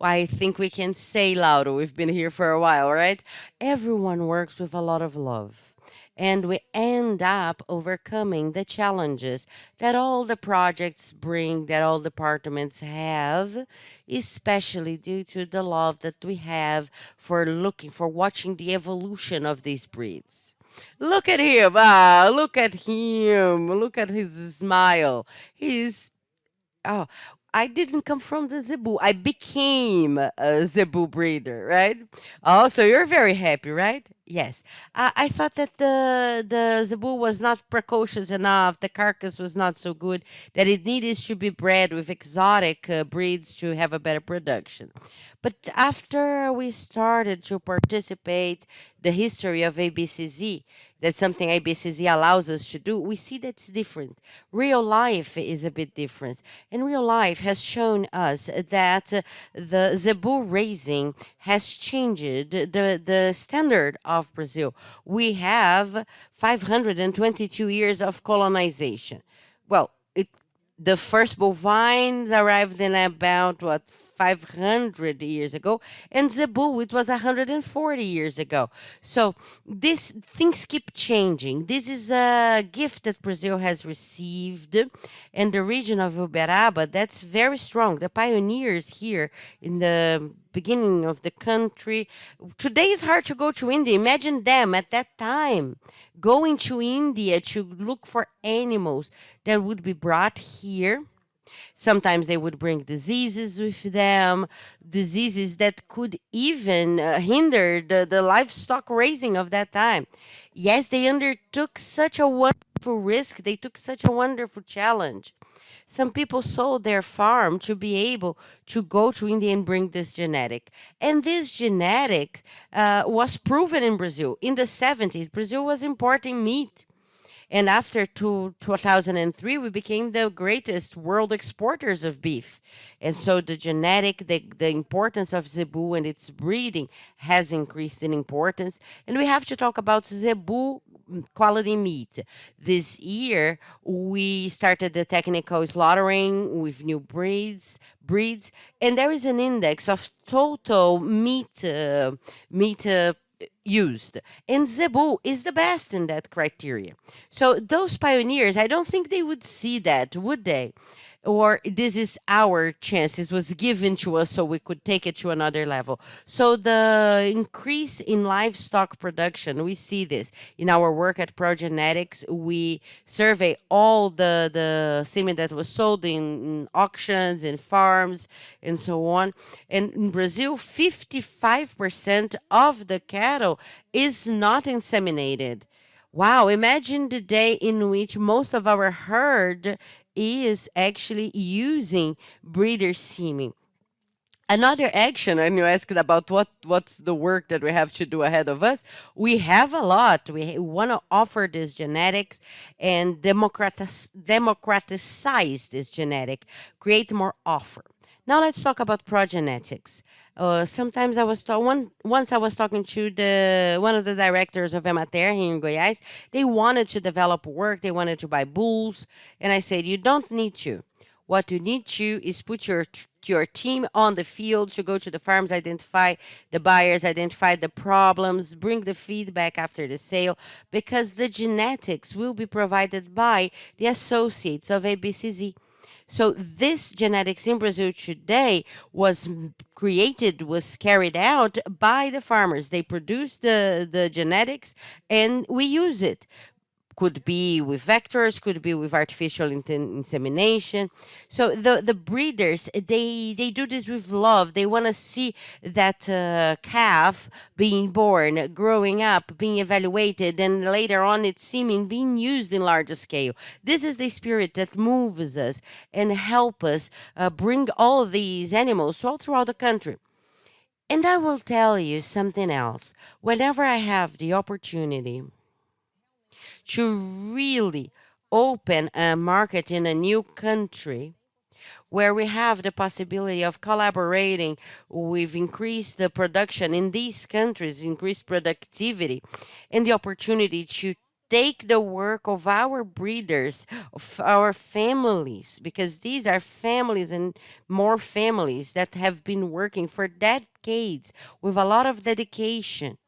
I think we can say louder. We've been here for a while, right? Everyone works with a lot of love. And we end up overcoming the challenges that all the projects bring, that all departments have, especially due to the love that we have for looking, for watching the evolution of these breeds. Look at him. Ah, look at him. Look at his smile. He's Oh, I didn't come from the Zebu. I became a Zebu breeder, right? Oh, so you're very happy, right? Yes. I thought that the Zebu was not precocious enough. The carcass was not so good that it needed to be bred with exotic breeds to have a better production. But after we started to participate the history of ABCZ, that's something ABCZ allows us to do, we see that's different. Real life is a bit different. And real life has shown us that the zebu raising has changed the standard of Brazil. We have 522 years of colonization. Well, the first bovines arrived in about what 500 years ago, and zebu it was 140 years ago. So these things keep changing. This is a gift that Brazil has received, and the region of Uberaba that's very strong. The pioneers here in the beginning of the country. Today is hard to go to India. Imagine them at that time going to India to look for animals that would be brought here. Sometimes they would bring diseases with them, diseases that could even hinder the livestock raising of that time. Yes, they undertook such a wonderful risk, they took such a wonderful challenge. Some people sold their farm to be able to go to India and bring this genetic. And this genetic was proven in Brazil. In the 70s, Brazil was importing meat And after 2003, we became the greatest world exporters of beef. And so the importance of zebu and its breeding has increased in importance. And we have to talk about zebu quality meat. This year, we started the technical slaughtering with new breeds, and there is an index of total meat used, and zebu is the best in that criteria. So those pioneers, I don't think they would see that, would they? Or this is our chance. This was given to us so we could take it to another level. So the increase in livestock production, we see this in our work at Progenetics. We survey all the semen that was sold in auctions, in farms, and so on. And in Brazil, 55% of the cattle is not inseminated. Wow, imagine the day in which most of our herd is actually using breeder semen. Another action, and you asked about what's the work that we have to do ahead of us. We have a lot. We want to offer this genetics and democratize this genetic, create more offer. Now let's talk about progenetics. Sometimes once I was talking to the one of the directors of Emater here in Goiás. They wanted to develop work. They wanted to buy bulls, and I said, you don't need to. What you need to is put your team on the field to go to the farms, identify the buyers, identify the problems, bring the feedback after the sale, because the genetics will be provided by the associates of ABCZ. So this genetics in Brazil today was created, was carried out by the farmers. They produce the genetics and we use it. Could be with vectors, could be with artificial insemination. So the breeders, they do this with love. They want to see that calf being born, growing up, being evaluated, and later on its semen being used in larger scale. This is the spirit that moves us and help us bring all these animals all throughout the country. And I will tell you something else. Whenever I have the opportunity to really open a market in a new country where we have the possibility of collaborating, we've increased the production in these countries, increased productivity, and the opportunity to take the work of our breeders, of our families, because these are families and more families that have been working for decades with a lot of dedication.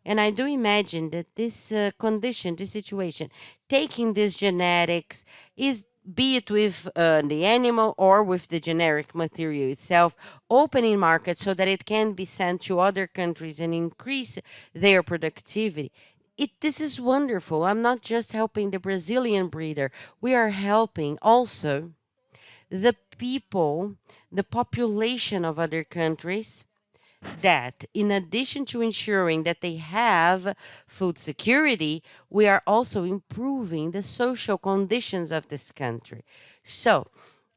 And I do imagine that this condition, this situation, taking this genetics is, be it with the animal or with the generic material itself, opening markets so that it can be sent to other countries and increase their productivity. This is wonderful. I'm not just helping the Brazilian breeder. We are helping also the people, the population of other countries, that in addition to ensuring that they have food security, we are also improving the social conditions of this country. So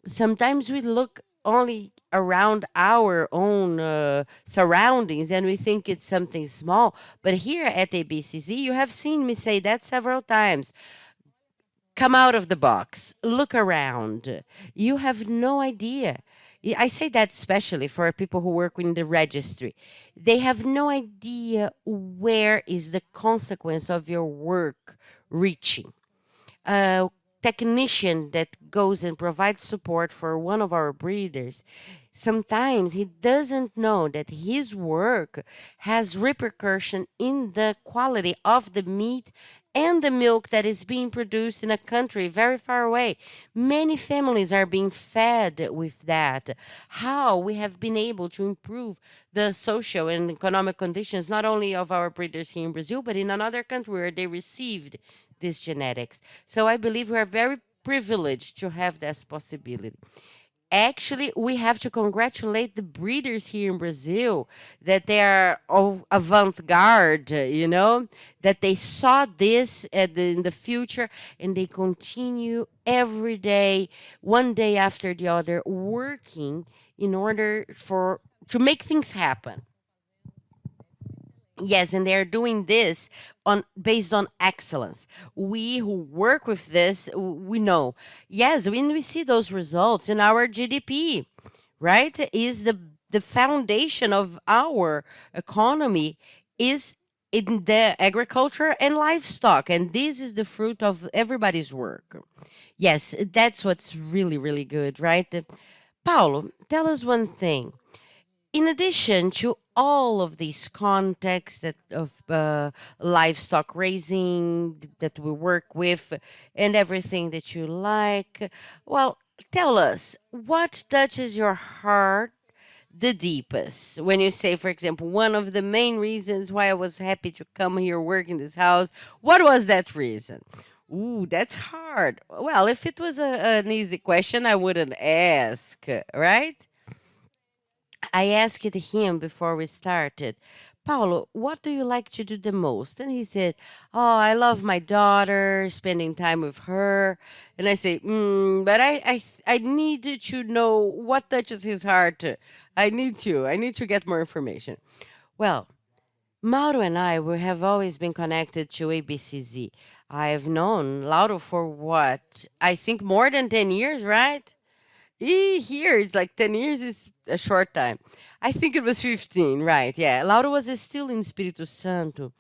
sometimes we look only around our own surroundings and we think it's something small. But here at ABCZ, you have seen me say that several times. Come out of the box, look around. You have no idea. I say that especially for people who work in the registry. They have no idea where is the consequence of your work reaching. A technician that goes and provides support for one of our breeders, sometimes he doesn't know that his work has repercussion in the quality of the meat and the milk that is being produced in a country very far away. Many families are being fed with that. How we have been able to improve the social and economic conditions, not only of our breeders here in Brazil, but in another country where they received this genetics. So I believe we are very privileged to have this possibility. Actually, we have to congratulate the breeders here in Brazil that they are avant-garde, that they saw this in the future and they continue every day, one day after the other, working in order to make things happen. Yes, and they're doing this on based on excellence. We who work with this, we know. Yes, when we see those results in our GDP, right? Is the foundation of our economy is in the agriculture and livestock, and this is the fruit of everybody's work. Yes, that's what's really really good, right? Paulo, tell us one thing. In addition to all of these contexts that of livestock raising that we work with and everything that you like, well, tell us what touches your heart the deepest when you say, for example, one of the main reasons why I was happy to come here work in this house. What was that reason? Ooh, that's hard. Well, if it was an easy question, I wouldn't ask, right? I asked him before we started, Paulo, what do you like to do the most? And he said, oh, I love my daughter, spending time with her. And I say, I need to know what touches his heart. I need to get more information. Well, Mauro and I we have always been connected to ABCZ. I've known Lauro for what? I think more than 10 years, right? Here, it's like 10 years is a short time. I think it was 15, right? Yeah. Laura was still in Espírito Santo.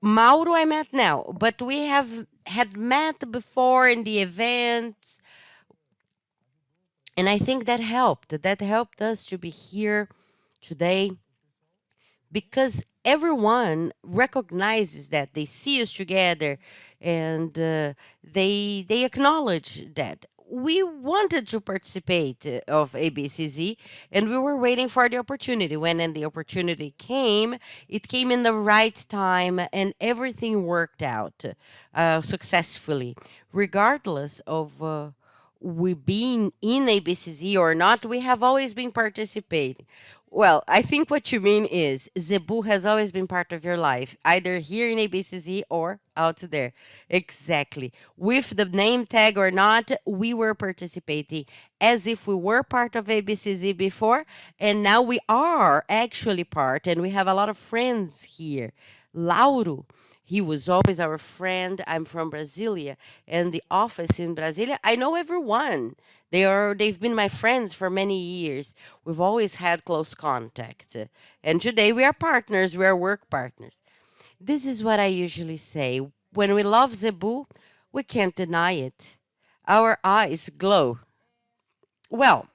Mauro, I met now, but we have had met before in the events, and I think that helped. That helped us to be here today because everyone recognizes that they see us together and they acknowledge that we wanted to participate of ABCZ and we were waiting for the opportunity. When then the opportunity came, it came in the right time and everything worked out successfully regardless of we being in ABCZ or not. We have always been participating. Well, I think what you mean is Zebu has always been part of your life, either here in ABCZ or out there. Exactly. With the name tag or not, we were participating as if we were part of ABCZ before, and now we are actually part, and we have a lot of friends here. Lauro, he was always our friend. I'm from Brasilia, and the office in Brasilia, I know everyone. They've been my friends for many years. We've always had close contact. And today we are partners, we are work partners. This is what I usually say. When we love Zebu, we can't deny it. Our eyes glow. Well,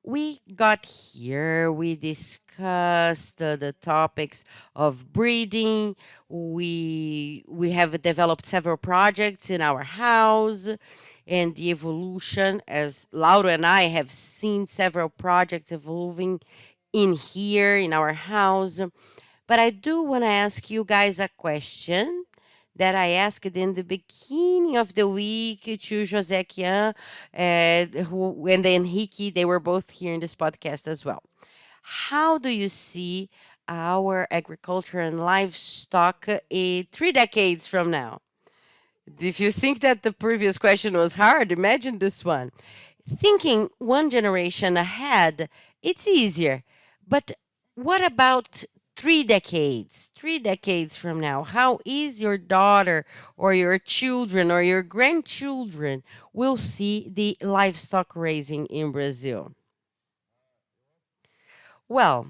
we got here, we discussed the topics of breeding. We have developed several projects in our house and the evolution, as Laura and I have seen several projects evolving in here in our house. But I do want to ask you guys a question that I asked in the beginning of the week to José Kian and Henrique. They were both here in this podcast as well. How do you see our agriculture and livestock 3 decades from now? If you think that the previous question was hard, imagine this one. Thinking one generation ahead, it's easier. But what about 3 decades? 3 decades from now, how is your daughter or your children or your grandchildren will see the livestock raising in Brazil? Well,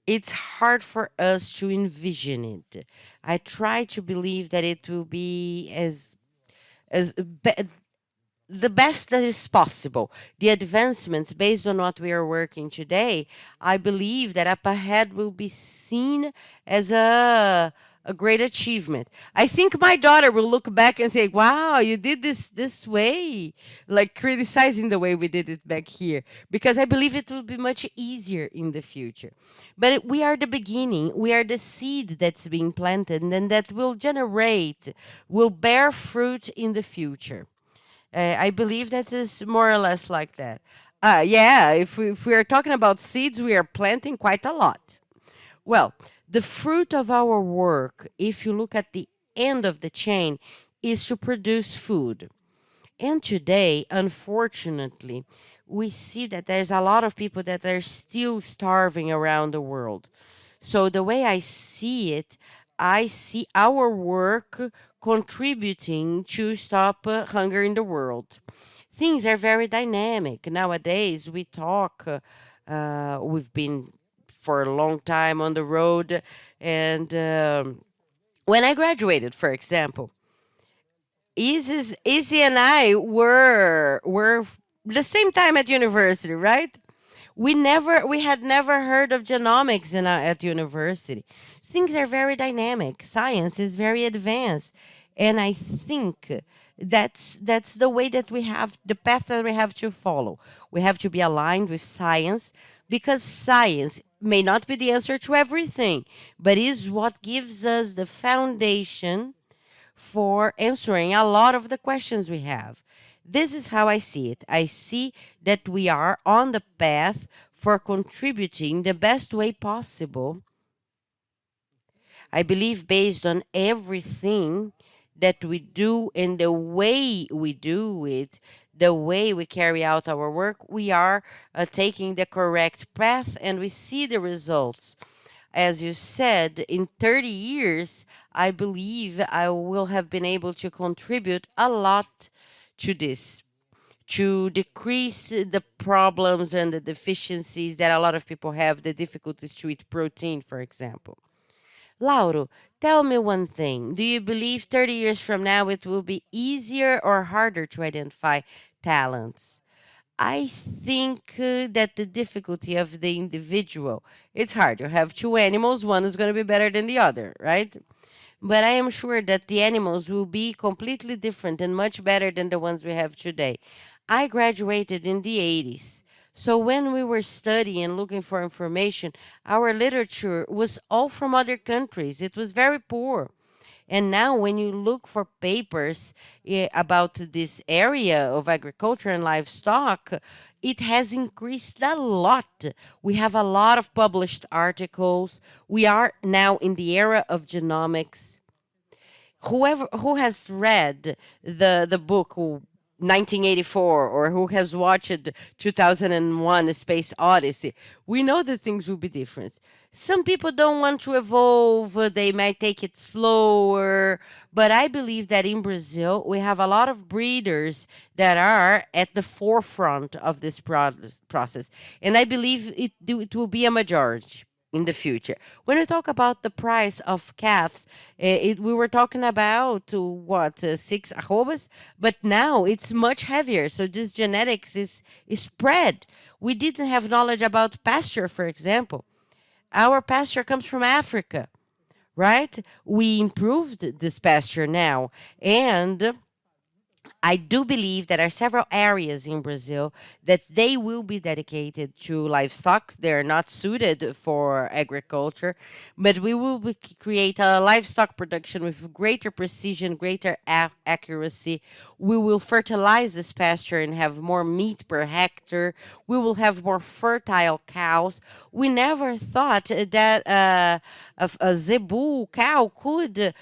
it's hard for us to envision it. I try to believe that it will be as the best that is possible. The advancements based on what we are working today, I believe that up ahead will be seen as a great achievement. I think my daughter will look back and say, "Wow, you did this way," like criticizing the way we did it back here, because I believe it will be much easier in the future. But we are the beginning. We are the seed that's being planted, and then that will generate, will bear fruit in the future. I believe that is more or less like that. Yeah, if we are talking about seeds, we are planting quite a lot. Well, the fruit of our work, if you look at the end of the chain, is to produce food. And today, unfortunately, we see that there's a lot of people that are still starving around the world. So the way I see it, I see our work contributing to stop hunger in the world. Things are very dynamic. Nowadays, we talk, we've been for a long time on the road. And when I graduated, for example, Izzy and I were the same time at university, right? We had never heard of genomics at university. Things are very dynamic. Science is very advanced, and I think that's the way that we have the path that we have to follow. We have to be aligned with science because science may not be the answer to everything, but is what gives us the foundation for answering a lot of the questions we have. This is how I see it. I see that we are on the path for contributing the best way possible. I believe based on everything that we do and the way we do it, the way we carry out our work, we are taking the correct path and we see the results. As you said, in 30 years, I believe I will have been able to contribute a lot to this, to decrease the problems and the deficiencies that a lot of people have, the difficulties to eat protein, for example. Lauro, tell me one thing. Do you believe 30 years from now it will be easier or harder to identify talents? I think that the difficulty of the individual, it's hard. You have two animals, one is going to be better than the other, right? But I am sure that the animals will be completely different and much better than the ones we have today. I graduated in the 80s. So when we were studying and looking for information, our literature was all from other countries. It was very poor. And now, when you look for papers about this area of agriculture and livestock, it has increased a lot. We have a lot of published articles. We are now in the era of genomics. Whoever who has read the book 1984 or who has watched 2001 A Space Odyssey, we know that things will be different. Some people don't want to evolve, they might take it slower, but I believe that in Brazil we have a lot of breeders that are at the forefront of this process, and I believe it will be a majority in the future. When we talk about the price of calves, we were talking about what 6 arrobas, but now it's much heavier. So this genetics is spread. We didn't have knowledge about pasture, for example. Our pasture comes from Africa, right? We improved this pasture now, and I do believe there are several areas in Brazil that they will be dedicated to livestock. They're not suited for agriculture, but we will create a livestock production with greater precision, greater accuracy. We will fertilize this pasture and have more meat per hectare. We will have more fertile cows. We never thought that a zebu cow could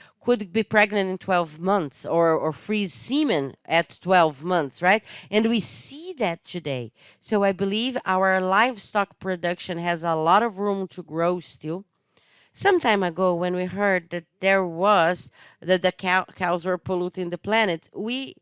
be pregnant in 12 months or freeze semen at 12 months, right? And we see that today. So I believe our livestock production has a lot of room to grow still. Some time ago, when we heard that the cows were polluting the planet, we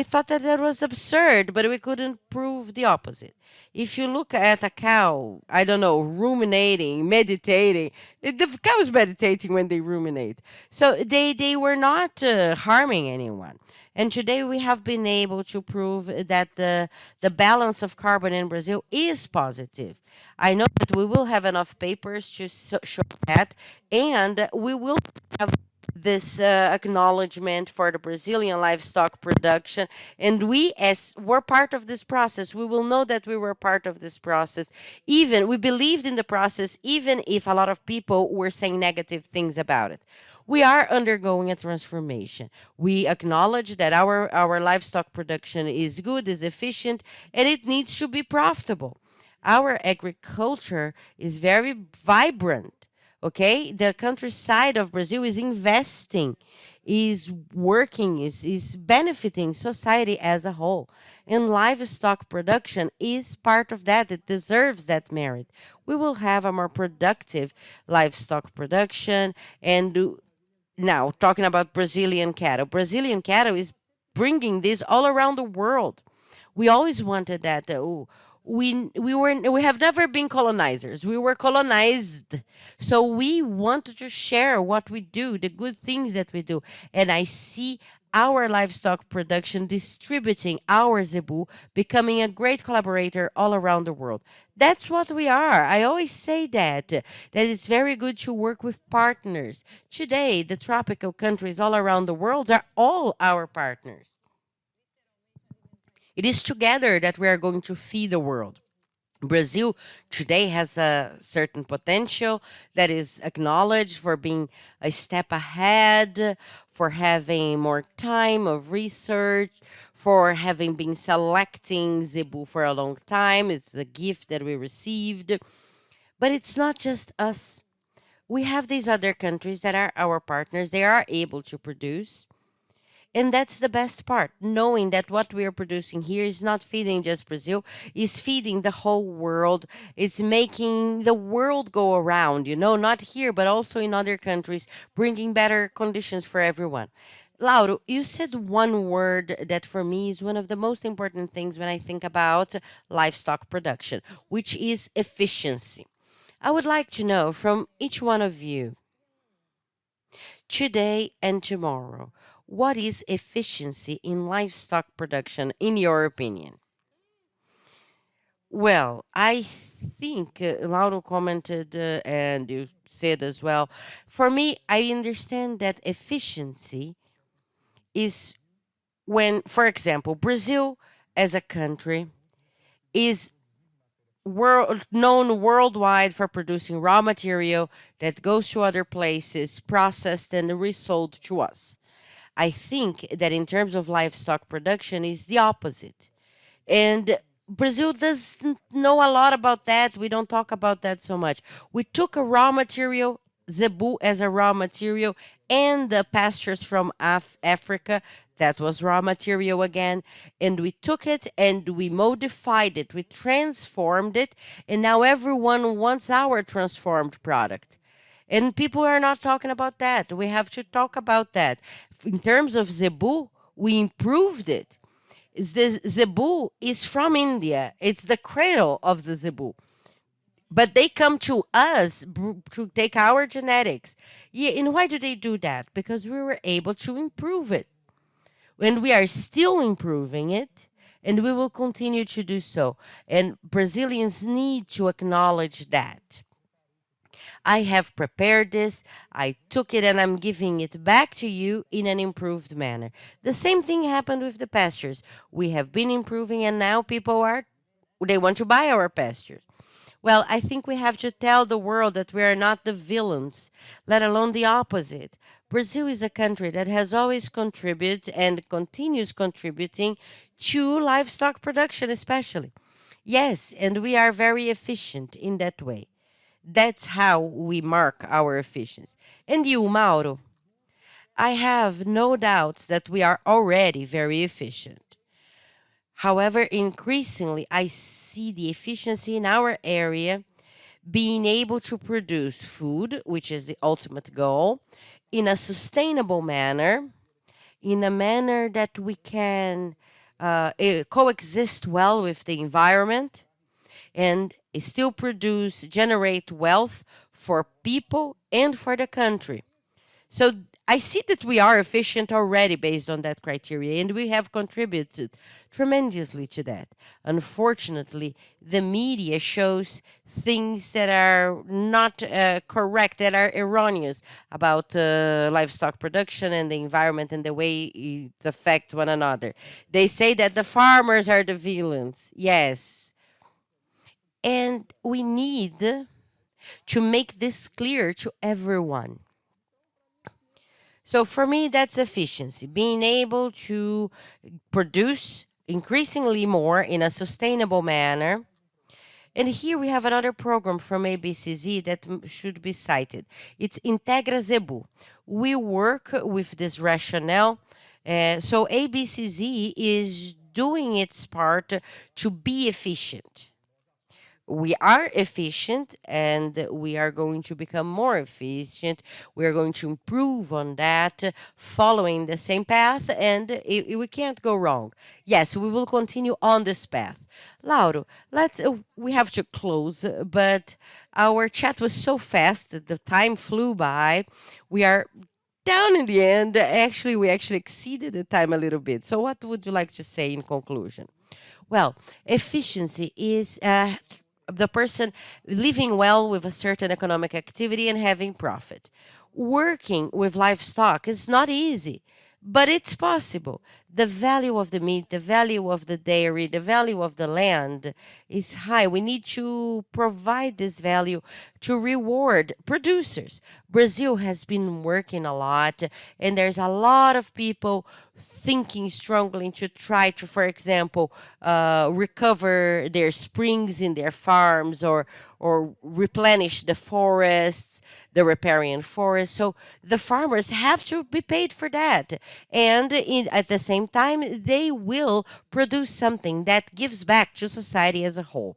thought that that was absurd, but we couldn't prove the opposite. If you look at a cow, I don't know, ruminating, meditating, the cow is meditating when they ruminate. So they were not harming anyone. And today we have been able to prove that the balance of carbon in Brazil is positive. I know that we will have enough papers to show that, and we will have this acknowledgement for the Brazilian livestock production. And we, as we're part of this process, we will know that we were part of this process. Even we believed in the process, even if a lot of people were saying negative things about it. We are undergoing a transformation. We acknowledge that our livestock production is good, is efficient, and it needs to be profitable. Our agriculture is very vibrant, Okay, the countryside of Brazil is investing, is working, is benefiting society as a whole, and livestock production is part of that. It deserves that merit. We will have a more productive livestock production. And now, talking about Brazilian cattle is bringing this all around the world. We always wanted that. We have never been colonizers. We were colonized. So we wanted to share what we do, the good things that we do. And I see our livestock production distributing our zebu, becoming a great collaborator all around the world. That's what we are. I always say that it's very good to work with partners. Today, the tropical countries all around the world are all our partners. It is together that we are going to feed the world. Brazil today has a certain potential that is acknowledged for being a step ahead, for having more time of research, for having been selecting Zebu for a long time. It's a gift that we received. But it's not just us. We have these other countries that are our partners. They are able to produce. And that's the best part, knowing that what we are producing here is not feeding just Brazil, is feeding the whole world. It's making the world go around, not here, but also in other countries, bringing better conditions for everyone. Lauro, you said one word that for me is one of the most important things when I think about livestock production, which is efficiency. I would like to know from each one of you, today and tomorrow, what is efficiency in livestock production, in your opinion? Well, I think Lauro commented, and you said as well. For me, I understand that efficiency is when, for example, Brazil as a country is known worldwide for producing raw material that goes to other places, processed and resold to us. I think that in terms of livestock production is the opposite. And Brazil doesn't know a lot about that. We don't talk about that so much. We took a raw material, zebu as a raw material, and the pastures from Africa. That was raw material again. And we took it and we modified it. We transformed it. And now everyone wants our transformed product. And people are not talking about that. We have to talk about that. In terms of zebu, we improved it. The zebu is from India. It's the cradle of the zebu. But they come to us to take our genetics. Yeah, and why do they do that? Because we were able to improve it. And we are still improving it. And we will continue to do so. And Brazilians need to acknowledge that. I have prepared this, I took it, and I'm giving it back to you in an improved manner. The same thing happened with the pastures. We have been improving, and now they want to buy our pastures. Well, I think we have to tell the world that we are not the villains, let alone the opposite. Brazil is a country that has always contributed and continues contributing to livestock production, especially. Yes, and we are very efficient in that way. That's how we mark our efficiency. And you, Mauro, I have no doubts that we are already very efficient. However, increasingly, I see the efficiency in our area being able to produce food, which is the ultimate goal, in a sustainable manner, in a manner that we can coexist well with the environment and still generate wealth for people and for the country. So I see that we are efficient already based on that criteria, and we have contributed tremendously to that. Unfortunately, the media shows things that are not correct, that are erroneous about livestock production and the environment and the way it affects one another. They say that the farmers are the villains. Yes, and we need to make this clear to everyone. So for me, that's efficiency, being able to produce increasingly more in a sustainable manner, And here we have another program from ABCZ that should be cited. It's Integra Zebu. We work with this rationale. So ABCZ is doing its part to be efficient. We are efficient and we are going to become more efficient. We are going to improve on that, following the same path, and we can't go wrong. Yes, we will continue on this path. Lauro, we have to close, but our chat was so fast that the time flew by. We are down in the end. Actually, we actually exceeded the time a little bit. So, what would you like to say in conclusion? Well, efficiency is the person living well with a certain economic activity and having profit. Working with livestock is not easy, but it's possible. The value of the meat, the value of the dairy, the value of the land is high. We need to provide this value to reward producers. Brazil has been working a lot, and there's a lot of people thinking, struggling to try to, for example, recover their springs in their farms, or replenish the forests, the riparian forests. So the farmers have to be paid for that. And at the same time, they will produce something that gives back to society as a whole.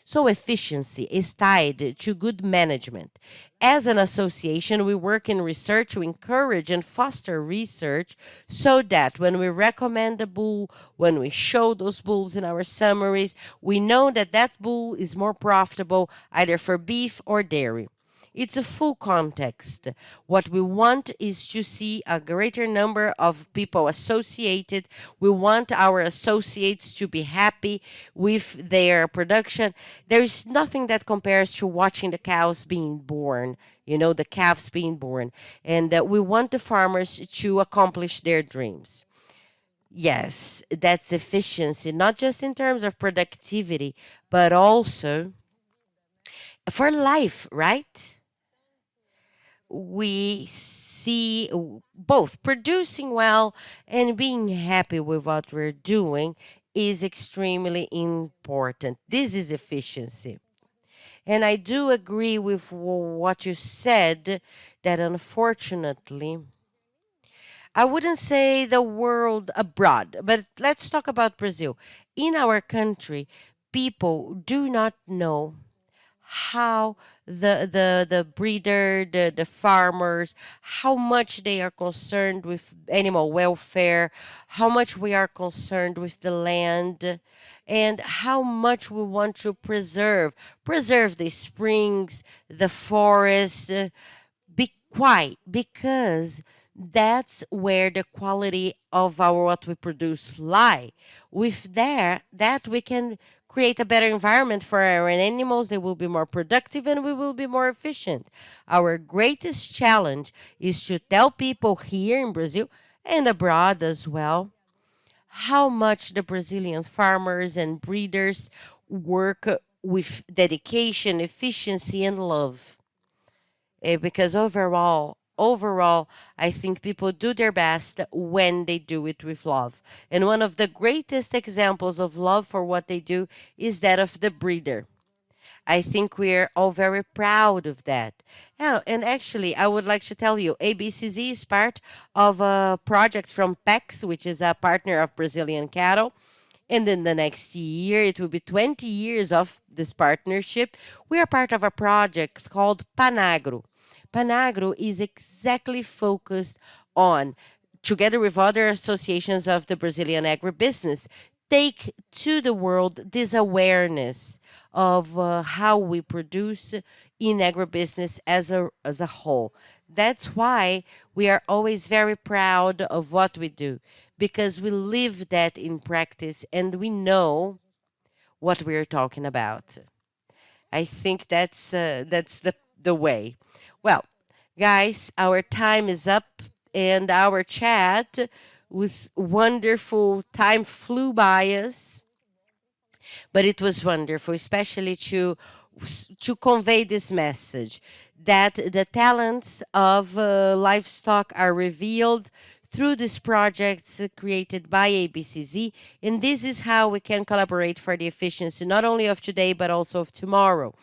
So efficiency is tied to good management. As an association, we work in research to encourage and foster research so that when we recommend a bull, when we show those bulls in our summaries, we know that that bull is more profitable either for beef or dairy. It's a full context. What we want is to see a greater number of people associated. We want our associates to be happy with their production. There is nothing that compares to watching the cows being born, the calves being born. And we want the farmers to accomplish their dreams. Yes, that's efficiency, not just in terms of productivity, but also for life, right? We see both producing well and being happy with what we're doing is extremely important. This is efficiency. And I do agree with what you said that unfortunately, I wouldn't say the world abroad, but let's talk about Brazil. In our country, people do not know how the breeder, the farmers, how much they are concerned with animal welfare, how much we are concerned with the land, and how much we want to preserve the springs, the forests. Why? Because that's where the quality of our what we produce lie. With that we can create a better environment for our animals. They will be more productive and we will be more efficient. Our greatest challenge is to tell people here in Brazil and abroad as well how much the Brazilian farmers and breeders work with dedication, efficiency, and love. Because overall, I think people do their best when they do it with love. And one of the greatest examples of love for what they do is that of the breeder. I think we're all very proud of that. Yeah, and actually, I would like to tell you, ABCZ is part of a project from PEX, which is a partner of Brazilian Cattle. And in the next year, it will be 20 years of this partnership. We are part of a project called Panagro. Panagro is exactly focused on, together with other associations of the Brazilian agribusiness, take to the world this awareness of how we produce in agribusiness as a whole. That's why we are always very proud of what we do, because we live that in practice and we know what we're talking about. I think that's the way. Well, guys, our time is up and our chat was wonderful. Time flew by us, but it was wonderful, especially to convey this message that the talents of livestock are revealed through these projects created by ABCZ. And this is how we can collaborate for the efficiency not only of today, but also of tomorrow,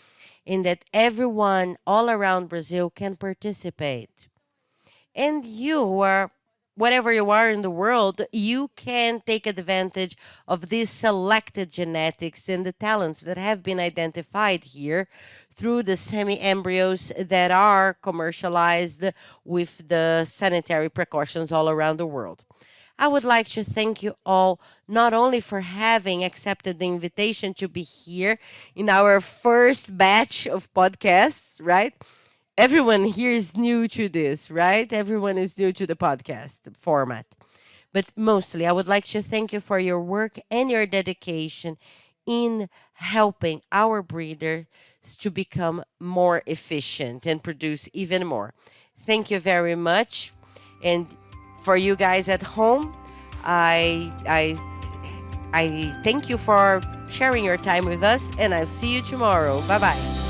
in that everyone all around Brazil can participate. And you are, whatever you are in the world, you can take advantage of these selected genetics and the talents that have been identified here through the semi embryos that are commercialized with the sanitary precautions all around the world. I would like to thank you all, not only for having accepted the invitation to be here in our first batch of podcasts, right? Everyone here is new to this, right? Everyone is new to the podcast format. But mostly, I would like to thank you for your work and your dedication in helping our breeders to become more efficient and produce even more. Thank you very much. And for you guys at home, I I I thank you for sharing your time with us, and I'll see you tomorrow. Bye bye.